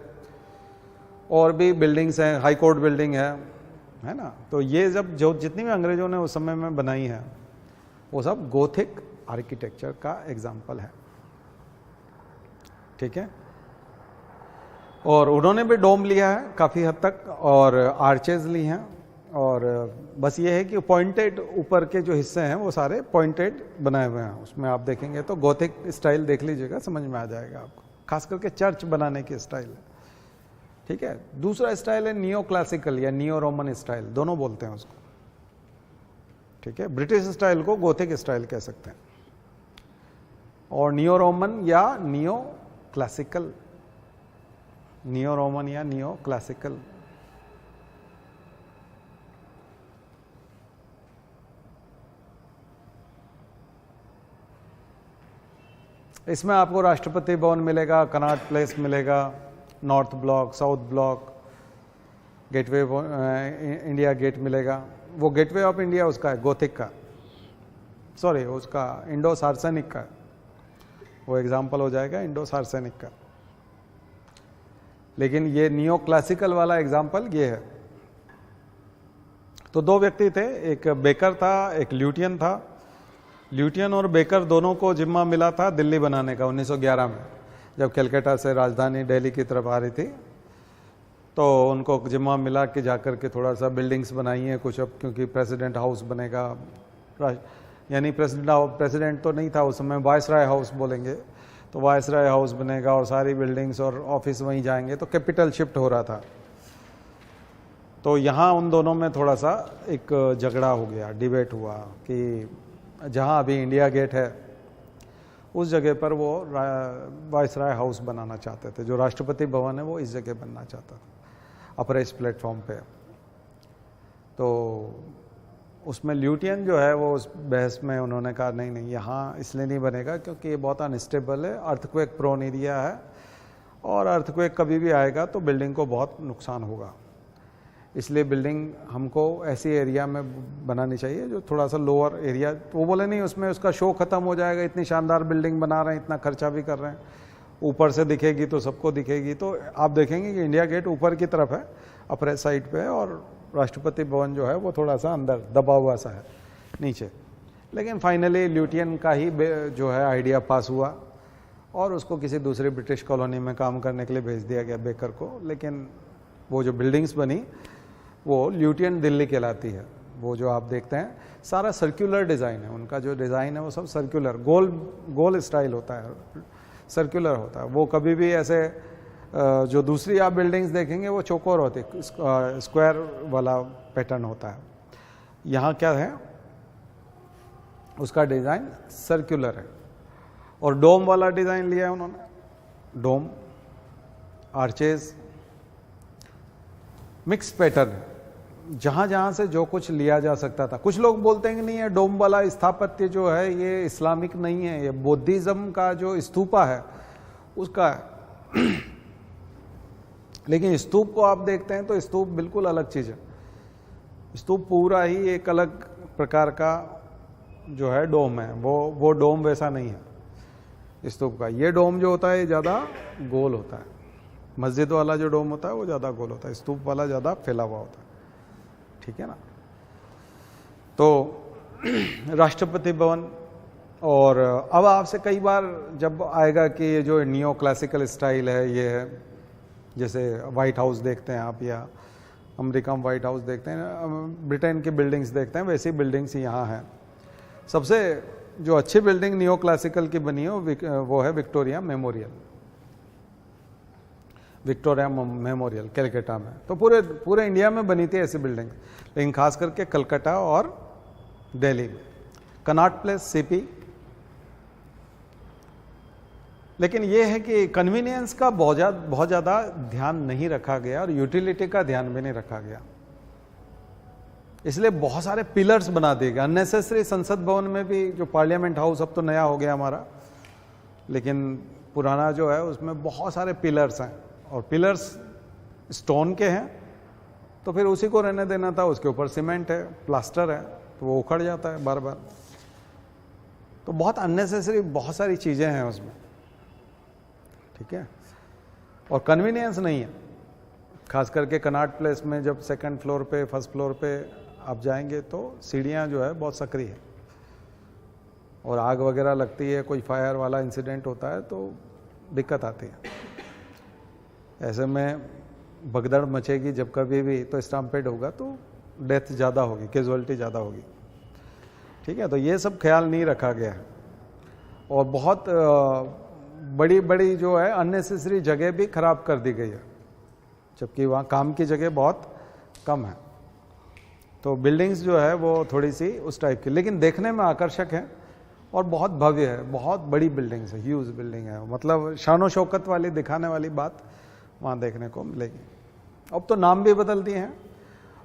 और भी बिल्डिंग्स हैं, हाई कोर्ट बिल्डिंग है ना। तो ये जब जो जितनी भी अंग्रेज़ों ने उस समय में बनाई है, वो सब गोथिक आर्किटेक्चर का एग्जाम्पल है। ठीक है, और उन्होंने भी डोम लिया है काफ़ी हद तक, और आर्चेज ली हैं, और बस ये है कि पॉइंटेड ऊपर के जो हिस्से हैं वो सारे पॉइंटेड बनाए हुए हैं। उसमें आप देखेंगे तो गोथिक स्टाइल देख लीजिएगा, समझ में आ जाएगा आपको, खास करके चर्च बनाने की स्टाइल है। ठीक है, दूसरा स्टाइल है नियो क्लासिकल या नियो रोमन स्टाइल, दोनों बोलते हैं उसको। ठीक है, ब्रिटिश स्टाइल को गोथिक स्टाइल कह सकते हैं, और नियो रोमन या नियो क्लासिकल, नियो रोमन या नियो क्लासिकल। इसमें आपको राष्ट्रपति भवन मिलेगा, कनॉट प्लेस मिलेगा, North Block, South Block, Gateway India Gate मिलेगा। वो गेटवे ऑफ इंडिया उसका है, गोथिक का, सॉरी उसका इंडो सार्सेनिक का, वो एग्जाम्पल हो जाएगा इंडो सार्सेनिक का। लेकिन ये नियो क्लासिकल वाला एग्जाम्पल ये है। तो दो व्यक्ति थे, एक बेकर था, एक ल्यूटियन था। ल्यूटियन और बेकर दोनों को जिम्मा मिला था दिल्ली बनाने का 1911 में, जब कलकत्ता से राजधानी दिल्ली की तरफ आ रही थी। तो उनको जिम्मा मिला कि जाकर के थोड़ा सा बिल्डिंग्स बनाइए कुछ, अब क्योंकि प्रेसिडेंट हाउस बनेगा, यानी प्रेसिडेंट तो नहीं था उस समय, वायसराय हाउस बोलेंगे, तो वायसराय हाउस बनेगा और सारी बिल्डिंग्स और ऑफिस वहीं जाएंगे, तो कैपिटल शिफ्ट हो रहा था। तो यहाँ उन दोनों में थोड़ा सा एक झगड़ा हो गया, डिबेट हुआ कि जहाँ अभी इंडिया गेट है उस जगह पर वो वायसराय हाउस बनाना चाहते थे, जो राष्ट्रपति भवन है वो इस जगह बनना चाहता था अपर इस प्लेटफॉर्म पे। तो उसमें ल्यूटियन जो है वो उस बहस में उन्होंने कहा नहीं नहीं, यहाँ इसलिए नहीं बनेगा क्योंकि ये बहुत अनस्टेबल है, अर्थक्वेक प्रोन एरिया है, और अर्थक्वेक कभी भी आएगा तो बिल्डिंग को बहुत नुकसान होगा, इसलिए बिल्डिंग हमको ऐसी एरिया में बनानी चाहिए जो थोड़ा सा लोअर एरिया। तो वो बोले नहीं, उसमें उसका शो खत्म हो जाएगा, इतनी शानदार बिल्डिंग बना रहे हैं, इतना खर्चा भी कर रहे हैं, ऊपर से दिखेगी तो सबको दिखेगी। तो आप देखेंगे कि इंडिया गेट ऊपर की तरफ है, अपर साइड पे है, और राष्ट्रपति भवन जो है वो थोड़ा सा अंदर दबा हुआ सा है नीचे। लेकिन फाइनली ल्यूटियन का ही जो है आइडिया पास हुआ और उसको किसी दूसरी ब्रिटिश कॉलोनी में काम करने के लिए भेज दिया गया, बेकर को। लेकिन वो जो बिल्डिंग्स बनी वो ल्यूटियन दिल्ली कहलाती है। वो जो आप देखते हैं सारा सर्कुलर डिज़ाइन है, उनका जो डिज़ाइन है वो सब सर्कुलर, गोल स्टाइल होता है, सर्कुलर होता है। वो कभी भी ऐसे जो दूसरी आप बिल्डिंग्स देखेंगे वो चौकोर होती है, स्क्वायर वाला पैटर्न होता है। यहाँ क्या है, उसका डिज़ाइन सर्कुलर है, और डोम वाला डिज़ाइन लिया है उन्होंने, डोम, आर्चेज, मिक्स पैटर्न, जहाँ जहाँ से जो कुछ लिया जा सकता था। कुछ लोग बोलते हैं कि नहीं है, डोम वाला स्थापत्य जो है ये इस्लामिक नहीं है, ये बौद्धिज्म का जो स्तूपा है उसका है। लेकिन स्तूप को आप देखते हैं तो स्तूप बिल्कुल अलग चीज़ है। स्तूप पूरा ही एक अलग प्रकार का जो है डोम है, वो डोम वैसा नहीं है स्तूप का। ये डोम जो होता है ज़्यादा गोल होता है, मस्जिद वाला जो डोम होता है वो ज़्यादा गोल होता है, स्तूप वाला ज़्यादा फैला हुआ होता है। ठीक है ना। तो राष्ट्रपति भवन, और अब आपसे कई बार जब आएगा कि ये जो नियो क्लासिकल स्टाइल है ये है, जैसे वाइट हाउस देखते हैं आप, या अमेरिका में वाइट हाउस देखते हैं, ब्रिटेन की बिल्डिंग्स देखते हैं, वैसी बिल्डिंग्स यहाँ हैं। सबसे जो अच्छी बिल्डिंग नियो क्लासिकल की बनी है वो है Victoria memorial, Victoria memorial Calcutta में। तो पूरे इंडिया में बनी थी ऐसी बिल्डिंग, लेकिन खास करके कलकत्ता और दिल्ली में। Connaught place CP. लेकिन यह है कि कन्वीनियंस का बहुत ज़्यादा ध्यान नहीं रखा गया और यूटिलिटी का ध्यान भी नहीं रखा गया, इसलिए बहुत सारे पिलर्स बना दिए गए अननेसेसरी। संसद भवन में भी जो पार्लियामेंट हाउस अब तो नया हो गया हमारा, लेकिन पुराना जो है उसमें बहुत सारे पिलर्स हैं, और पिलर्स स्टोन के हैं तो फिर उसी को रहने देना था, उसके ऊपर सीमेंट है, प्लास्टर है, तो वो उखड़ जाता है बार बार। तो बहुत अननेसेसरी बहुत सारी चीज़ें हैं उसमें। ठीक है, और कन्वीनियंस नहीं है। खास करके कनॉट प्लेस में जब सेकंड फ्लोर पे, फर्स्ट फ्लोर पे आप जाएंगे तो सीढ़ियाँ जो है बहुत सक्रिय है, और आग वगैरह लगती है, कोई फायर वाला इंसिडेंट होता है तो दिक्कत आती है। ऐसे में भगदड़ मचेगी जब कभी भी, तो स्टैम्पेड होगा तो डेथ ज़्यादा होगी, कैजुअलिटी ज़्यादा होगी। ठीक है, तो ये सब ख्याल नहीं रखा गया है। और बहुत बड़ी बड़ी जो है अननेसेसरी जगह भी खराब कर दी गई है, जबकि वहाँ काम की जगह बहुत कम है। तो बिल्डिंग्स जो है वो थोड़ी सी उस टाइप की, लेकिन देखने में आकर्षक है और बहुत भव्य है, बहुत बड़ी बिल्डिंग्स है, ह्यूज बिल्डिंग है, मतलब शानो शौकत वाली दिखाने वाली बात वहाँ देखने को मिलेगी। अब तो नाम भी बदल दिए हैं,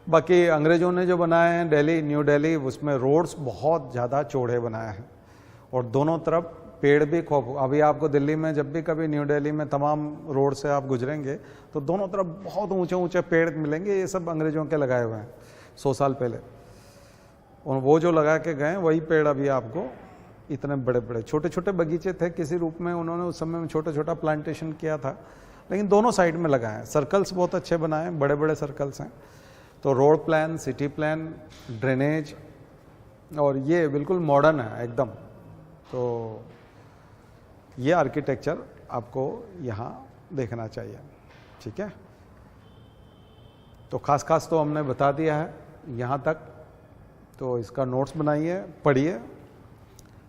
बाकी अंग्रेजों ने जो बनाए हैं दिल्ली, न्यू दिल्ली, उसमें रोड्स बहुत ज़्यादा चौड़े बनाए हैं और दोनों तरफ पेड़ भी खूब। अभी आपको दिल्ली में जब भी कभी न्यू दिल्ली में तमाम रोड से आप गुजरेंगे तो दोनों तरफ बहुत ऊंचे ऊंचे पेड़ मिलेंगे, ये सब अंग्रेजों के लगाए हुए हैं 100 साल पहले। और वो जो लगा के गए वही पेड़ अभी आपको इतने बड़े बड़े, छोटे छोटे बगीचे थे किसी रूप में, उन्होंने उस समय में छोटा छोटा प्लांटेशन किया था, लेकिन दोनों साइड में लगाए हैं। सर्कल्स बहुत अच्छे बनाए हैं, बड़े बड़े सर्कल्स हैं। तो road plan, city plan, drainage, और ये बिल्कुल मॉडर्न है एकदम। तो ये आर्किटेक्चर आपको यहाँ देखना चाहिए। ठीक है, तो खास तो हमने बता दिया है यहाँ तक, तो इसका नोट्स बनाइए, पढ़िए।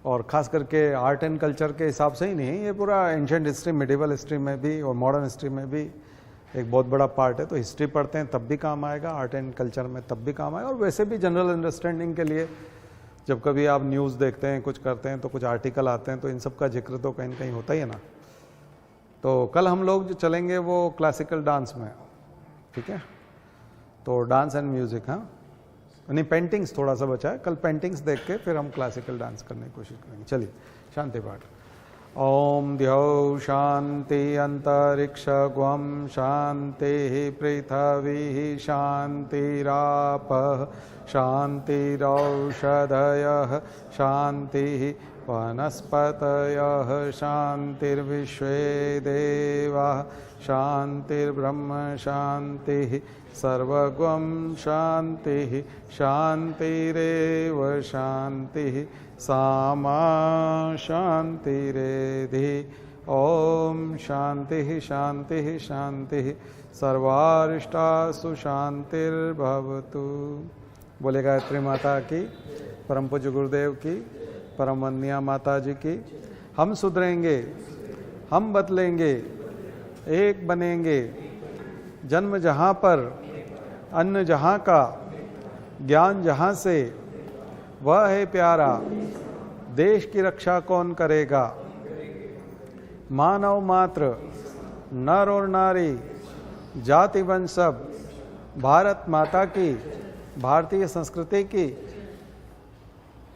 और ख़ास करके आर्ट एंड कल्चर के हिसाब से ही नहीं, ये पूरा एंशिएंट हिस्ट्री, मिडिवल हिस्ट्री में भी और मॉडर्न हिस्ट्री में भी एक बहुत बड़ा पार्ट है। तो हिस्ट्री पढ़ते हैं तब भी काम आएगा, आर्ट एंड कल्चर में तब भी काम आएगा, और वैसे भी जनरल अंडरस्टैंडिंग के लिए जब कभी आप न्यूज़ देखते हैं, कुछ करते हैं, तो कुछ आर्टिकल आते हैं, तो इन सब का जिक्र तो कहीं ना कहीं होता ही है ना। तो कल हम लोग जो चलेंगे वो क्लासिकल डांस में। ठीक है, तो डांस एंड म्यूज़िक, हाँ नहीं पेंटिंग्स थोड़ा सा बचा है, कल पेंटिंग्स देख के फिर हम क्लासिकल डांस करने की कोशिश करेंगे। चलिए शांति पाठ। ओम द्यौ शांति अंतरिक्ष ग्वम शांति पृथ्वी शांतिरापः शांतिरौषधयः शांति वनस्पतयः शांतिर्विश्वे देवाः शांतिर्ब्रह्म शांतिः सर्वगं शांतिः शांतिरेव शांतिः सामा शांतिरेधि। ओम शांतिः शांतिः शांतिः सर्वारिष्टासु शांतिर्भवतु। बोले गायत्री माता की, परम पूज्य गुरुदेव की, परम वंदनीय माता जी की। हम सुधरेंगे, हम बदलेंगे, एक बनेंगे। जन्म जहाँ पर, अन्न जहाँ का, ज्ञान जहाँ से, वह है प्यारा। देश की रक्षा कौन करेगा? मानव मात्र, नर और नारी, जाति वंश सब, भारत माता की, भारतीय संस्कृति की